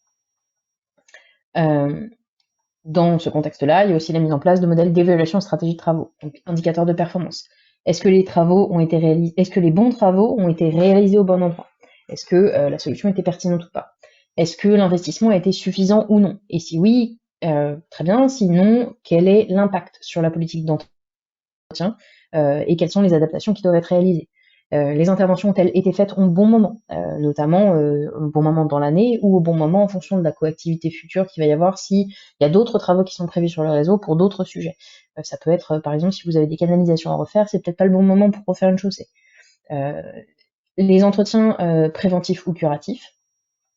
Dans ce contexte-là, il y a aussi la mise en place de modèles d'évaluation de stratégie de travaux, donc indicateurs de performance. Est-ce que les travaux ont été réalisés, est-ce que les bons travaux ont été réalisés au bon endroit? Est-ce que la solution était pertinente ou pas? Est-ce que l'investissement a été suffisant ou non? Et si oui, très bien. Sinon, quel est l'impact sur la politique d'entretien et quelles sont les adaptations qui doivent être réalisées. Les interventions ont-elles été faites au bon moment, notamment au bon moment dans l'année ou au bon moment en fonction de la coactivité future qu'il va y avoir s'il y a d'autres travaux qui sont prévus sur le réseau pour d'autres sujets. Ça peut être, par exemple, si vous avez des canalisations à refaire, c'est peut-être pas le bon moment pour refaire une chaussée. Les entretiens préventifs ou curatifs,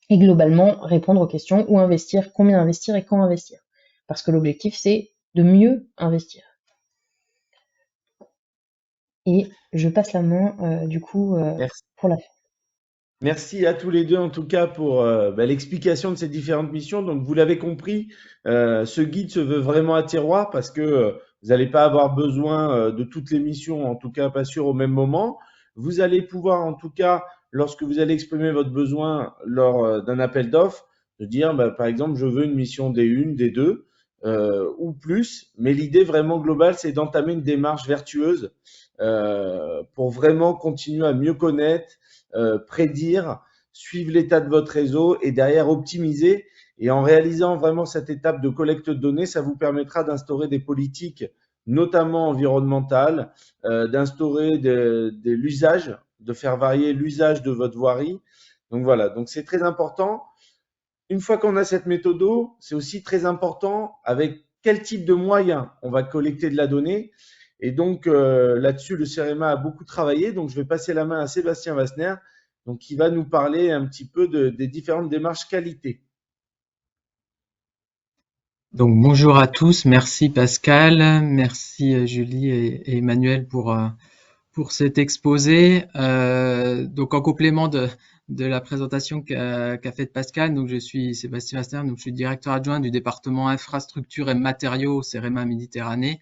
et globalement répondre aux questions où investir, combien investir et quand investir. Parce que l'objectif, c'est de mieux investir. Et je passe la main, du coup, Merci. pour la fin. Merci à tous les deux en tout cas pour l'explication de ces différentes missions. Donc vous l'avez compris, ce guide se veut vraiment à tiroir parce que vous n'allez pas avoir besoin de toutes les missions, en tout cas pas sûr au même moment. Vous allez pouvoir en tout cas, lorsque vous allez exprimer votre besoin lors d'un appel d'offres, de dire par exemple je veux une mission D1, D2 ou plus. Mais l'idée vraiment globale, c'est d'entamer une démarche vertueuse pour vraiment continuer à mieux connaître, prédire, suivre l'état de votre réseau et derrière optimiser. Et en réalisant vraiment cette étape de collecte de données, ça vous permettra d'instaurer des politiques, notamment environnementales, d'instaurer l'usage, de faire varier l'usage de votre voirie. Donc voilà, donc c'est très important. Une fois qu'on a cette méthode, c'est aussi très important avec quel type de moyens on va collecter de la donnée. Et donc là-dessus, le CEREMA a beaucoup travaillé. Donc je vais passer la main à Sébastien Wassner, donc qui va nous parler un petit peu des différentes démarches qualité. Donc bonjour à tous, merci Pascal, merci Julie et Emmanuel pour cet exposé. Donc en complément de la présentation qu'a faite Pascal, donc je suis Sébastien Wassner, donc je suis directeur adjoint du département infrastructures et matériaux au CEREMA Méditerranée.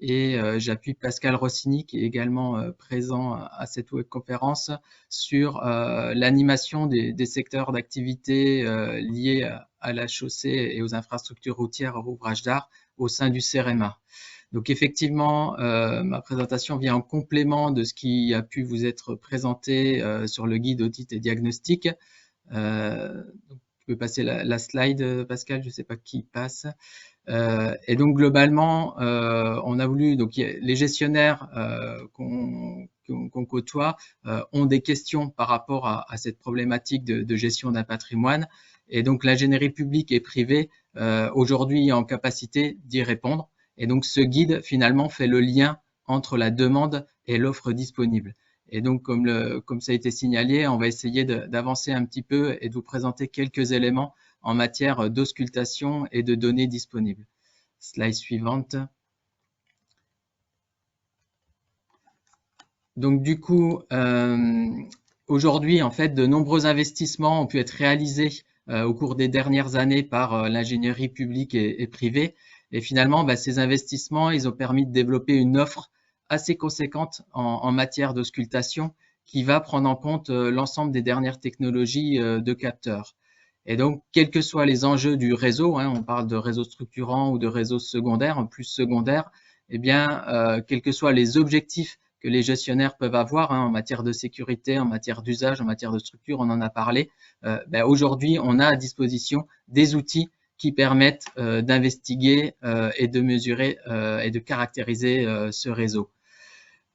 Et j'appuie Pascal Rossini qui est également présent à cette webconférence sur l'animation des secteurs d'activité liés à la chaussée et aux infrastructures routières et ouvrages d'art au sein du CEREMA. Donc effectivement, ma présentation vient en complément de ce qui a pu vous être présenté sur le guide audit et diagnostic. Donc, tu peux passer la slide, Pascal, je ne sais pas qui passe. Et donc globalement, on a voulu, donc les gestionnaires qu'on côtoie ont des questions par rapport à cette problématique de gestion d'un patrimoine. Et donc l'ingénierie publique et privée aujourd'hui est en capacité d'y répondre. Et donc ce guide finalement fait le lien entre la demande et l'offre disponible. Et donc comme ça a été signalé, on va essayer d'avancer un petit peu et de vous présenter quelques éléments en matière d'auscultation et de données disponibles. Slide suivante. Donc du coup, aujourd'hui, en fait, de nombreux investissements ont pu être réalisés au cours des dernières années par l'ingénierie publique et privée. Et finalement, ces investissements, ils ont permis de développer une offre assez conséquente en matière d'auscultation qui va prendre en compte l'ensemble des dernières technologies de capteurs. Et donc, quels que soient les enjeux du réseau, on parle de réseau structurant ou de réseau secondaire, plus secondaire, eh bien, quels que soient les objectifs que les gestionnaires peuvent avoir en matière de sécurité, en matière d'usage, en matière de structure, on en a parlé. Aujourd'hui, on a à disposition des outils qui permettent d'investiguer et de mesurer et de caractériser ce réseau.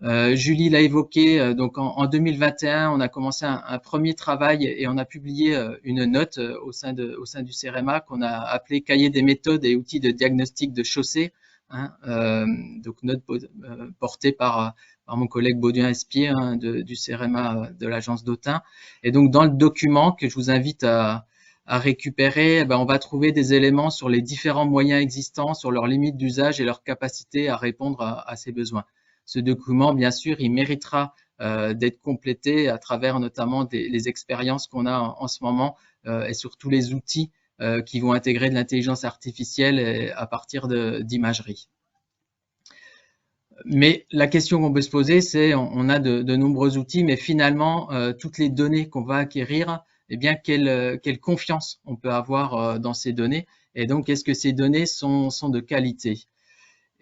Julie l'a évoqué, donc en 2021, on a commencé un premier travail et on a publié une note au sein du CEREMA qu'on a appelé Cahier des méthodes et outils de diagnostic de chaussée, donc note portée par mon collègue Baudouin Espier du CEREMA de l'agence d'Autun. Et donc dans le document que je vous invite à récupérer, on va trouver des éléments sur les différents moyens existants, sur leurs limites d'usage et leur capacité à répondre à ces besoins. Ce document, bien sûr, il méritera d'être complété à travers notamment les expériences qu'on a en ce moment et surtout les outils qui vont intégrer de l'intelligence artificielle à partir d'imagerie. Mais la question qu'on peut se poser, c'est on a de nombreux outils, mais finalement, toutes les données qu'on va acquérir, eh bien, quelle confiance on peut avoir dans ces données et donc, est-ce que ces données sont de qualité?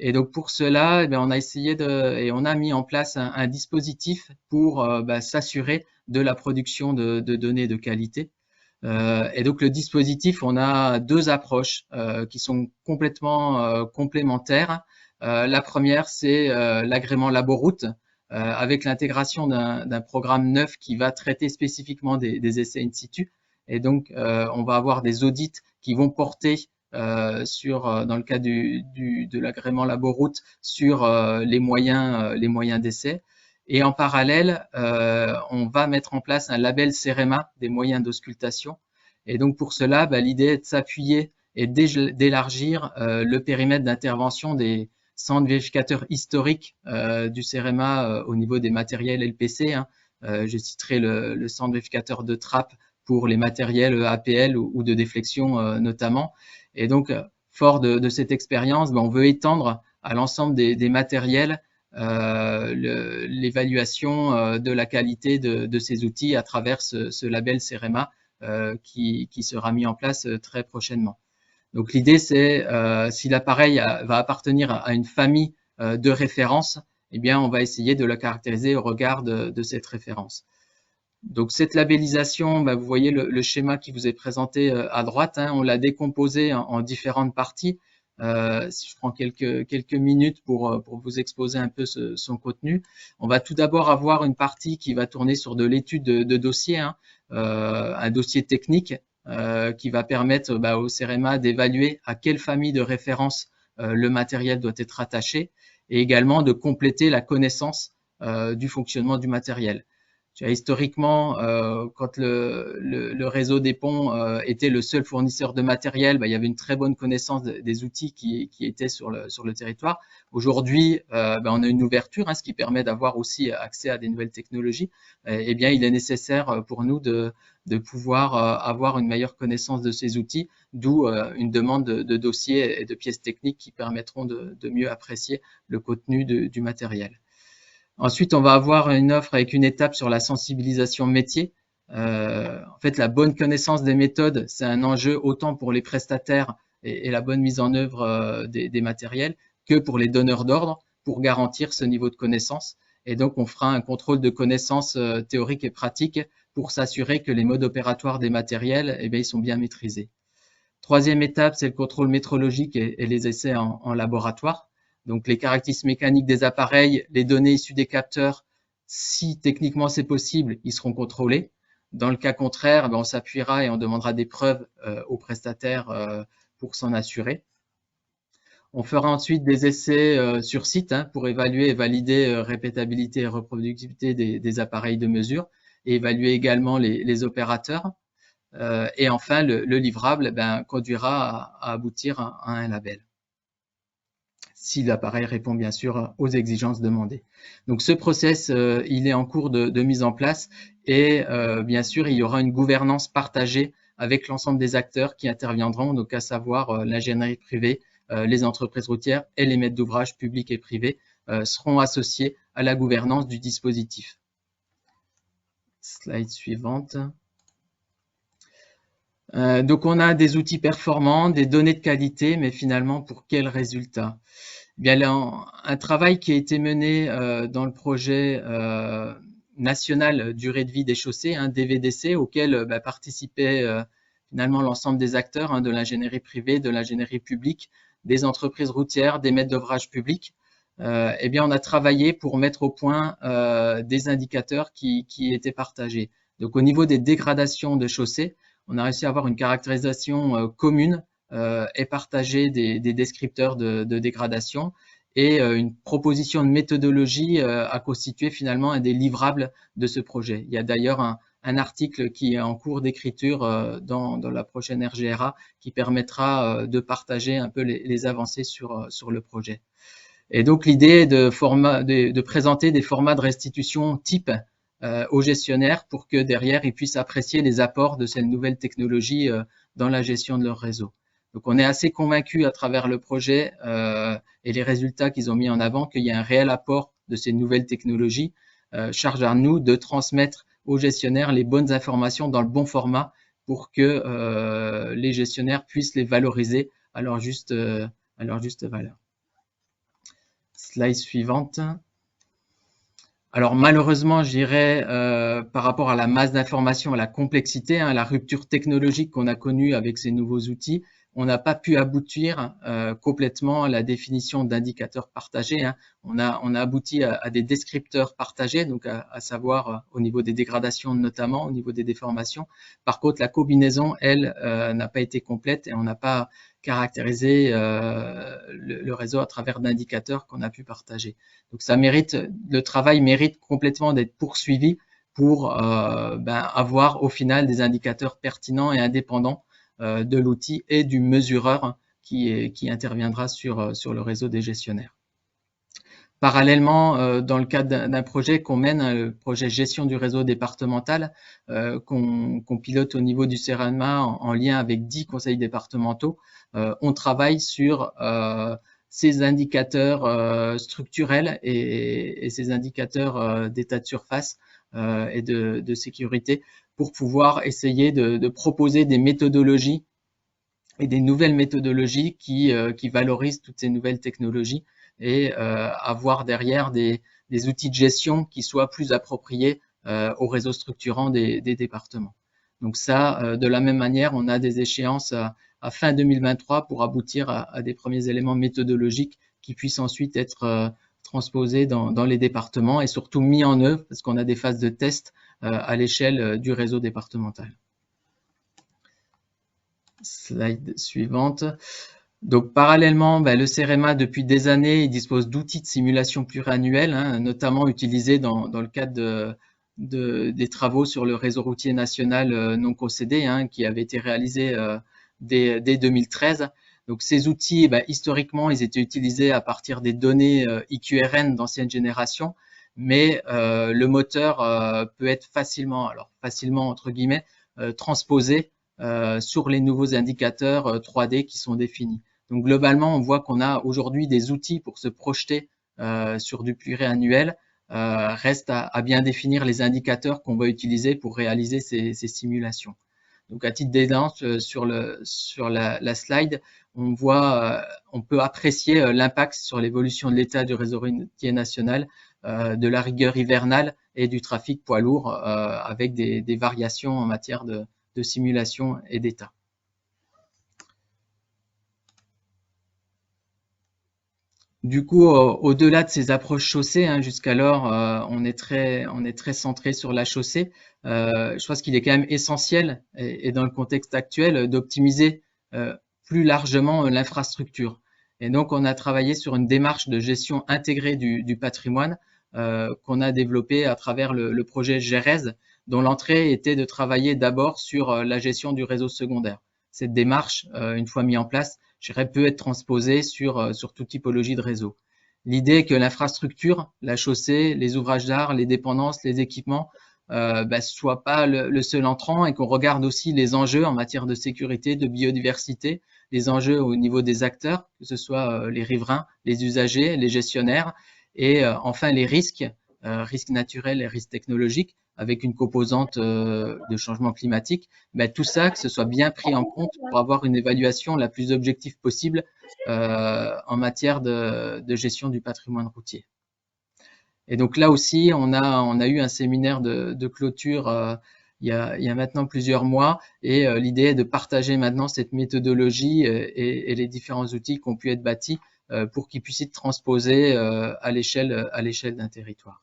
Et donc pour cela, on a essayé et on a mis en place un dispositif pour s'assurer de la production de données de qualité. Et donc le dispositif, on a deux approches qui sont complètement complémentaires. La première, c'est l'agrément Laboroute, avec l'intégration d'un programme neuf qui va traiter spécifiquement des essais in situ. Et donc, on va avoir des audits qui vont porter dans le cas de l'agrément Laboroute, sur les moyens d'essai. Et en parallèle, on va mettre en place un label CEREMA des moyens d'auscultation. Et donc pour cela, l'idée est de s'appuyer et d'élargir le périmètre d'intervention des centres vérificateurs historiques du CEREMA au niveau des matériels LPC. Je citerai le centre vérificateur de trappe pour les matériels APL ou de déflexion notamment. Et donc, fort de cette expérience, on veut étendre à l'ensemble des matériels l'évaluation de la qualité de ces outils à travers ce label CEREMA qui sera mis en place très prochainement. Donc l'idée, c'est si l'appareil va appartenir à une famille de références, eh bien on va essayer de la caractériser au regard de cette référence. Donc cette labellisation, vous voyez le schéma qui vous est présenté à droite, on l'a décomposé en différentes parties. Si je prends quelques minutes pour vous exposer un peu son contenu, on va tout d'abord avoir une partie qui va tourner sur de l'étude de dossier, un dossier technique qui va permettre au CEREMA d'évaluer à quelle famille de référence le matériel doit être attaché, et également de compléter la connaissance du fonctionnement du matériel. Historiquement, quand le réseau des ponts était le seul fournisseur de matériel, il y avait une très bonne connaissance des outils qui étaient sur le territoire. Aujourd'hui, on a une ouverture, ce qui permet d'avoir aussi accès à des nouvelles technologies. Eh bien, il est nécessaire pour nous de pouvoir avoir une meilleure connaissance de ces outils, d'où une demande de dossiers et de pièces techniques qui permettront de mieux apprécier le contenu du matériel. Ensuite, on va avoir une offre avec une étape sur la sensibilisation métier. En fait, la bonne connaissance des méthodes, c'est un enjeu autant pour les prestataires et la bonne mise en œuvre des matériels que pour les donneurs d'ordre pour garantir ce niveau de connaissance. Et donc, on fera un contrôle de connaissances théoriques et pratiques pour s'assurer que les modes opératoires des matériels, ils sont bien maîtrisés. Troisième étape, c'est le contrôle métrologique et les essais en laboratoire. Donc, les caractéristiques mécaniques des appareils, les données issues des capteurs, si techniquement c'est possible, ils seront contrôlés. Dans le cas contraire, on s'appuiera et on demandera des preuves aux prestataires pour s'en assurer. On fera ensuite des essais sur site pour évaluer et valider répétabilité et reproductibilité des appareils de mesure et évaluer également les opérateurs. Et enfin, le livrable conduira à aboutir à un label, si l'appareil répond bien sûr aux exigences demandées. Donc ce process, il est en cours de mise en place et bien sûr, il y aura une gouvernance partagée avec l'ensemble des acteurs qui interviendront, donc à savoir l'ingénierie privée, les entreprises routières et les maîtres d'ouvrage publics et privés seront associés à la gouvernance du dispositif. Slide suivante. Donc on a des outils performants, des données de qualité, mais finalement pour quel résultat? Bien là, un travail qui a été mené dans le projet national durée de vie des chaussées, DVDC, auquel participait finalement l'ensemble des acteurs de l'ingénierie privée, de l'ingénierie publique, des entreprises routières, des maîtres d'ouvrage publics. Eh bien, on a travaillé pour mettre au point des indicateurs qui étaient partagés. Donc, au niveau des dégradations de chaussées, on a réussi à avoir une caractérisation commune et partagée des descripteurs de dégradation et une proposition de méthodologie à constituer finalement un des livrables de ce projet. Il y a d'ailleurs un article qui est en cours d'écriture dans la prochaine RGRA qui permettra de partager un peu les avancées sur le projet. Et donc l'idée est de présenter des formats de restitution type aux gestionnaires pour que derrière ils puissent apprécier les apports de cette nouvelle technologie dans la gestion de leur réseau. Donc on est assez convaincu à travers le projet et les résultats qu'ils ont mis en avant qu'il y a un réel apport de ces nouvelles technologies. Charge à nous de transmettre aux gestionnaires les bonnes informations dans le bon format pour que les gestionnaires puissent les valoriser à leur juste valeur. Slide suivante. Alors malheureusement, je dirais, par rapport à la masse d'informations, à la complexité, la rupture technologique qu'on a connue avec ces nouveaux outils, on n'a pas pu aboutir complètement à la définition d'indicateurs partagés, hein. On a abouti à des descripteurs partagés, donc à savoir au niveau des dégradations notamment, au niveau des déformations. Par contre, la combinaison, elle, n'a pas été complète et on n'a pas caractérisé le réseau à travers d'indicateurs qu'on a pu partager. Donc ça mérite, le travail mérite complètement d'être poursuivi pour avoir au final des indicateurs pertinents et indépendants de l'outil et du mesureur qui interviendra sur le réseau des gestionnaires. Parallèlement, dans le cadre d'un projet qu'on mène, le projet gestion du réseau départemental, qu'on pilote au niveau du CEREMA en lien avec 10 conseils départementaux, on travaille sur ces indicateurs structurels et ces indicateurs d'état de surface et de sécurité pour pouvoir essayer de proposer des méthodologies et des nouvelles méthodologies qui valorisent toutes ces nouvelles technologies et avoir derrière des outils de gestion qui soient plus appropriés au réseau structurant des départements. Donc ça, de la même manière, on a des échéances à fin 2023 pour aboutir à des premiers éléments méthodologiques qui puissent ensuite être transposés dans les départements et surtout mis en œuvre parce qu'on a des phases de test à l'échelle du réseau départemental. Slide suivante. Donc parallèlement, le CEREMA depuis des années, il dispose d'outils de simulation pluriannuelle, hein, notamment utilisés dans le cadre des travaux sur le réseau routier national non concédé, hein, qui avait été réalisé dès 2013. Donc ces outils, historiquement, ils étaient utilisés à partir des données IQRN d'ancienne génération, mais le moteur peut être facilement entre guillemets, transposé sur les nouveaux indicateurs 3D qui sont définis. Donc globalement, on voit qu'on a aujourd'hui des outils pour se projeter sur du pluriannuel. Reste à bien définir les indicateurs qu'on va utiliser pour réaliser ces simulations. Donc à titre d'exemple, sur la slide, on voit, on peut apprécier l'impact sur l'évolution de l'état du réseau routier national, de la rigueur hivernale et du trafic poids lourd avec des variations en matière de simulation et d'état. Du coup, au-delà de ces approches chaussées, hein, jusqu'alors, on est très centré sur la chaussée. Je pense qu'il est quand même essentiel, et dans le contexte actuel, d'optimiser plus largement l'infrastructure. Et donc, on a travaillé sur une démarche de gestion intégrée du patrimoine qu'on a développé à travers le projet GERES, dont l'entrée était de travailler d'abord sur la gestion du réseau secondaire. Cette démarche, une fois mise en place, peut être transposée sur toute typologie de réseau. L'idée est que l'infrastructure, la chaussée, les ouvrages d'art, les dépendances, les équipements, soit pas le seul entrant et qu'on regarde aussi les enjeux en matière de sécurité, de biodiversité, les enjeux au niveau des acteurs, que ce soit les riverains, les usagers, les gestionnaires, et enfin les risques naturels et risques technologiques, avec une composante de changement climatique, tout ça, que ce soit bien pris en compte pour avoir une évaluation la plus objective possible en matière de gestion du patrimoine routier. Et donc là aussi, on a eu un séminaire de clôture il y a maintenant plusieurs mois, et l'idée est de partager maintenant cette méthodologie et les différents outils qui ont pu être bâtis pour qu'ils puissent être transposés à l'échelle d'un territoire.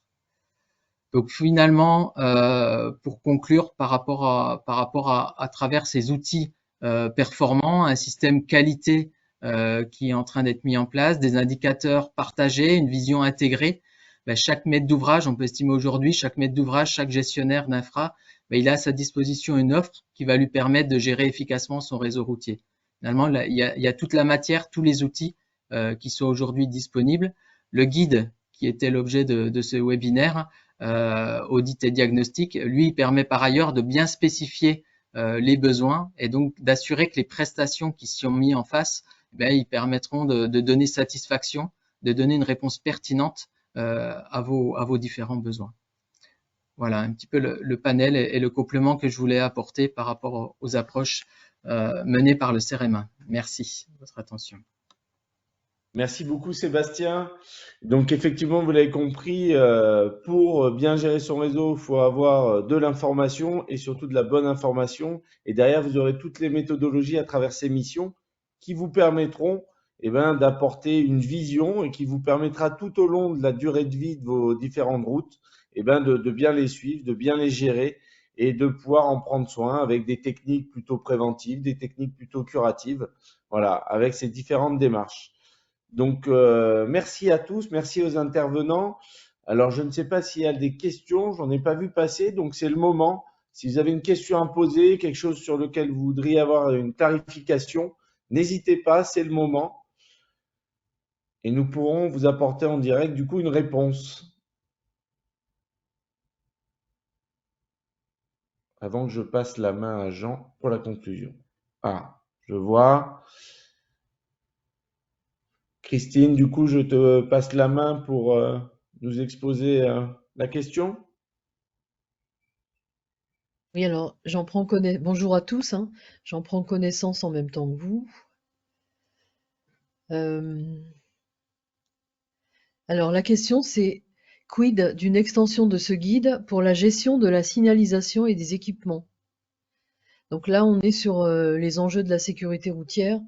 Donc finalement, pour conclure, par rapport à travers ces outils performants, un système qualité qui est en train d'être mis en place, des indicateurs partagés, une vision intégrée, chaque maître d'ouvrage, on peut estimer aujourd'hui, chaque maître d'ouvrage, chaque gestionnaire d'infra, il a à sa disposition une offre qui va lui permettre de gérer efficacement son réseau routier. Finalement, là, il y a toute la matière, tous les outils qui sont aujourd'hui disponibles. Le guide, qui était l'objet de ce webinaire, audit et diagnostic, lui, il permet par ailleurs de bien spécifier les besoins et donc d'assurer que les prestations qui sont mises en face, ils permettront de donner satisfaction, de donner une réponse pertinente à vos différents besoins. Voilà un petit peu le panel et le complément que je voulais apporter par rapport aux approches menées par le CEREMA. Merci de votre attention. Merci beaucoup Sébastien. Donc effectivement, vous l'avez compris, pour bien gérer son réseau, il faut avoir de l'information et surtout de la bonne information. Et derrière, vous aurez toutes les méthodologies à travers ces missions qui vous permettront d'apporter une vision et qui vous permettra tout au long de la durée de vie de vos différentes routes de bien les suivre, de bien les gérer et de pouvoir en prendre soin avec des techniques plutôt préventives, des techniques plutôt curatives, voilà, avec ces différentes démarches. Donc, merci à tous, merci aux intervenants. Alors, je ne sais pas s'il y a des questions, j'en ai pas vu passer, donc c'est le moment. Si vous avez une question à poser, quelque chose sur lequel vous voudriez avoir une clarification, n'hésitez pas, c'est le moment. Et nous pourrons vous apporter en direct, du coup, une réponse. Avant que je passe la main à Jean pour la conclusion. Ah, je vois. Christine, du coup, je te passe la main pour nous exposer la question. Oui, alors j'en prends connaissance. Bonjour à tous, hein. J'en prends connaissance en même temps que vous. Alors la question c'est quid d'une extension de ce guide pour la gestion de la signalisation et des équipements? Donc là, on est sur les enjeux de la sécurité routière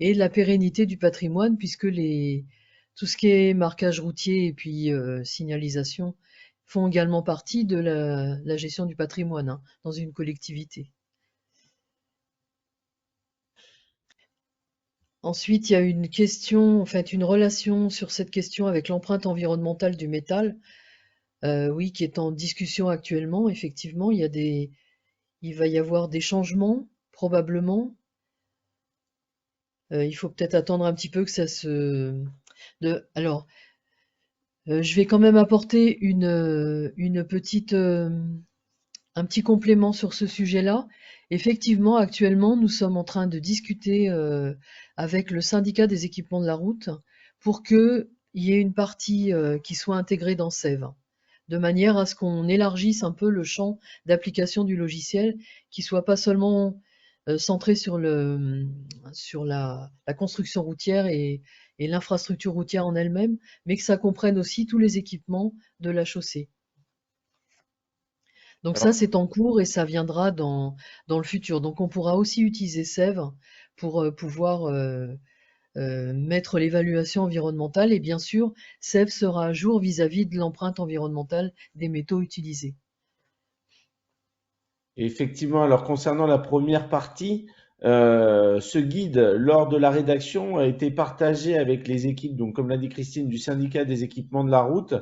et de la pérennité du patrimoine, puisque tout ce qui est marquage routier et puis signalisation font également partie de la gestion du patrimoine, hein, dans une collectivité. Ensuite, il y a une question, en fait, une relation sur cette question avec l'empreinte environnementale du métal, oui, qui est en discussion actuellement. Effectivement, il va y avoir des changements, probablement. Il faut peut-être attendre un petit peu que ça se... Alors, je vais quand même apporter un petit complément sur ce sujet-là. Effectivement, actuellement, nous sommes en train de discuter avec le syndicat des équipements de la route pour qu'il y ait une partie qui soit intégrée dans SEV, de manière à ce qu'on élargisse un peu le champ d'application du logiciel, qui soit pas seulement centré sur la construction routière et l'infrastructure routière en elle-même, mais que ça comprenne aussi tous les équipements de la chaussée. Donc ça, Alors, c'est en cours et ça viendra dans le futur. Donc on pourra aussi utiliser SEV pour pouvoir mettre l'évaluation environnementale et bien sûr, SEV sera à jour vis-à-vis de l'empreinte environnementale des métaux utilisés. effectivement, alors concernant la première partie, ce guide, lors de la rédaction, a été partagé avec les équipes, donc comme l'a dit Christine, du syndicat des équipements de la route,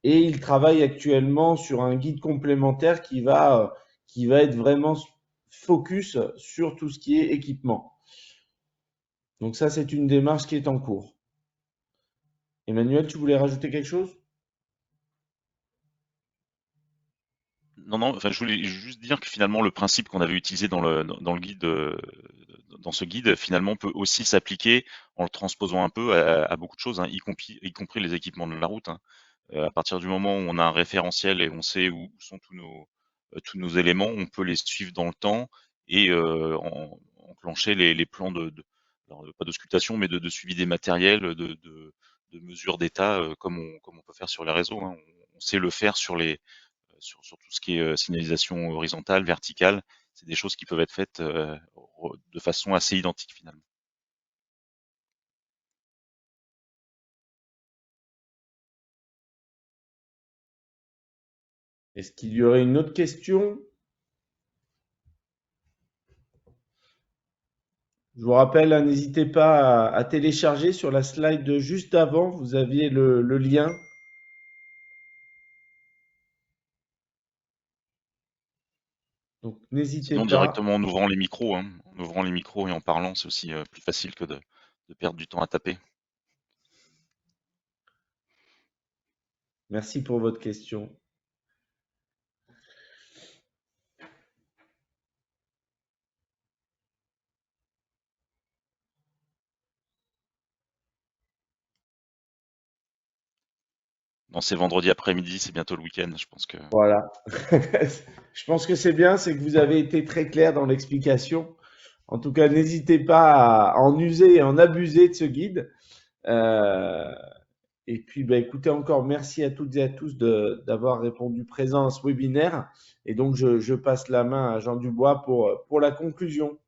et ils travaillent actuellement sur un guide complémentaire qui va être vraiment focus sur tout ce qui est équipement. Donc ça, c'est une démarche qui est en cours. Emmanuel, tu voulais rajouter quelque chose? Non, non, enfin, je voulais juste dire que finalement, le principe qu'on avait utilisé dans le guide, dans ce guide, finalement, peut aussi s'appliquer en le transposant un peu à beaucoup de choses, hein, y compris les équipements de la route, hein. À partir du moment où on a un référentiel et on sait où sont tous nos éléments, on peut les suivre dans le temps et enclencher les plans alors, pas d'auscultation, mais de suivi des matériels, de mesure d'état, comme on peut faire sur les réseaux, hein. On sait le faire sur tout ce qui est signalisation horizontale, verticale. C'est des choses qui peuvent être faites de façon assez identique finalement. Est-ce qu'il y aurait une autre question? Je vous rappelle, hein, n'hésitez pas à télécharger sur la slide de juste avant, vous aviez le lien. Donc n'hésitez Sinon, pas. directement en ouvrant les micros, hein, en ouvrant les micros et en parlant, c'est aussi plus facile que de perdre du temps à taper. Merci pour votre question. Non, c'est vendredi après-midi, c'est bientôt le week-end. Je pense que Voilà. Je pense que c'est bien, c'est que vous avez été très clair dans l'explication. En tout cas, n'hésitez pas à en user et en abuser de ce guide. Et puis, écoutez, encore merci à toutes et à tous d'avoir répondu présent à ce webinaire. Et donc, je passe la main à Jean Dubois pour la conclusion.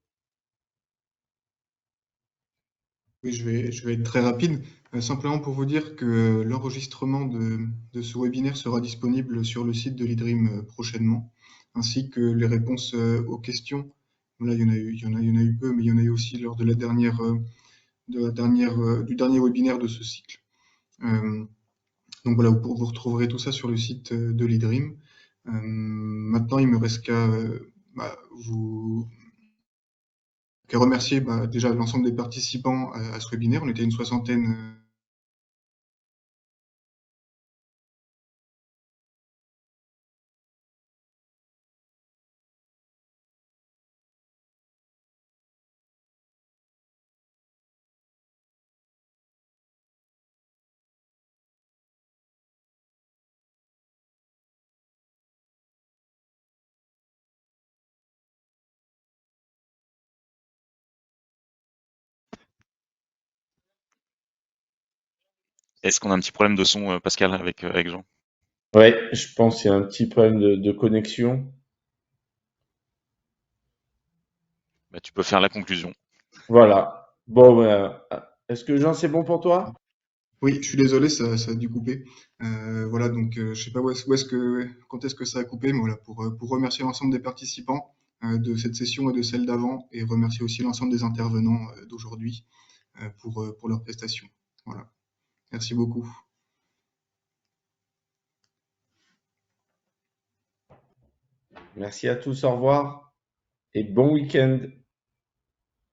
Oui, je vais être très rapide. Simplement pour vous dire que l'enregistrement de ce webinaire sera disponible sur le site de l'IDRIM prochainement, ainsi que les réponses aux questions. Là, il y en a eu peu, mais il y en a eu aussi lors de la dernière, du dernier webinaire de ce cycle. Donc voilà, vous retrouverez tout ça sur le site de l'IDRIM. Maintenant, il me reste qu'à remercier déjà l'ensemble des participants à ce webinaire. On était une soixantaine. Est-ce qu'on a un petit problème de son, Pascal, avec Jean? Ouais, je pense qu'il y a un petit problème de connexion. Bah, tu peux faire la conclusion. Voilà. Bon, est-ce que Jean, c'est bon pour toi? Oui, je suis désolé, ça a dû couper. Voilà, donc je sais pas quand est-ce que ça a coupé, mais voilà, pour remercier l'ensemble des participants de cette session et de celle d'avant, et remercier aussi l'ensemble des intervenants d'aujourd'hui pour leurs prestations. Voilà, merci beaucoup. Merci à tous, au revoir et bon week-end.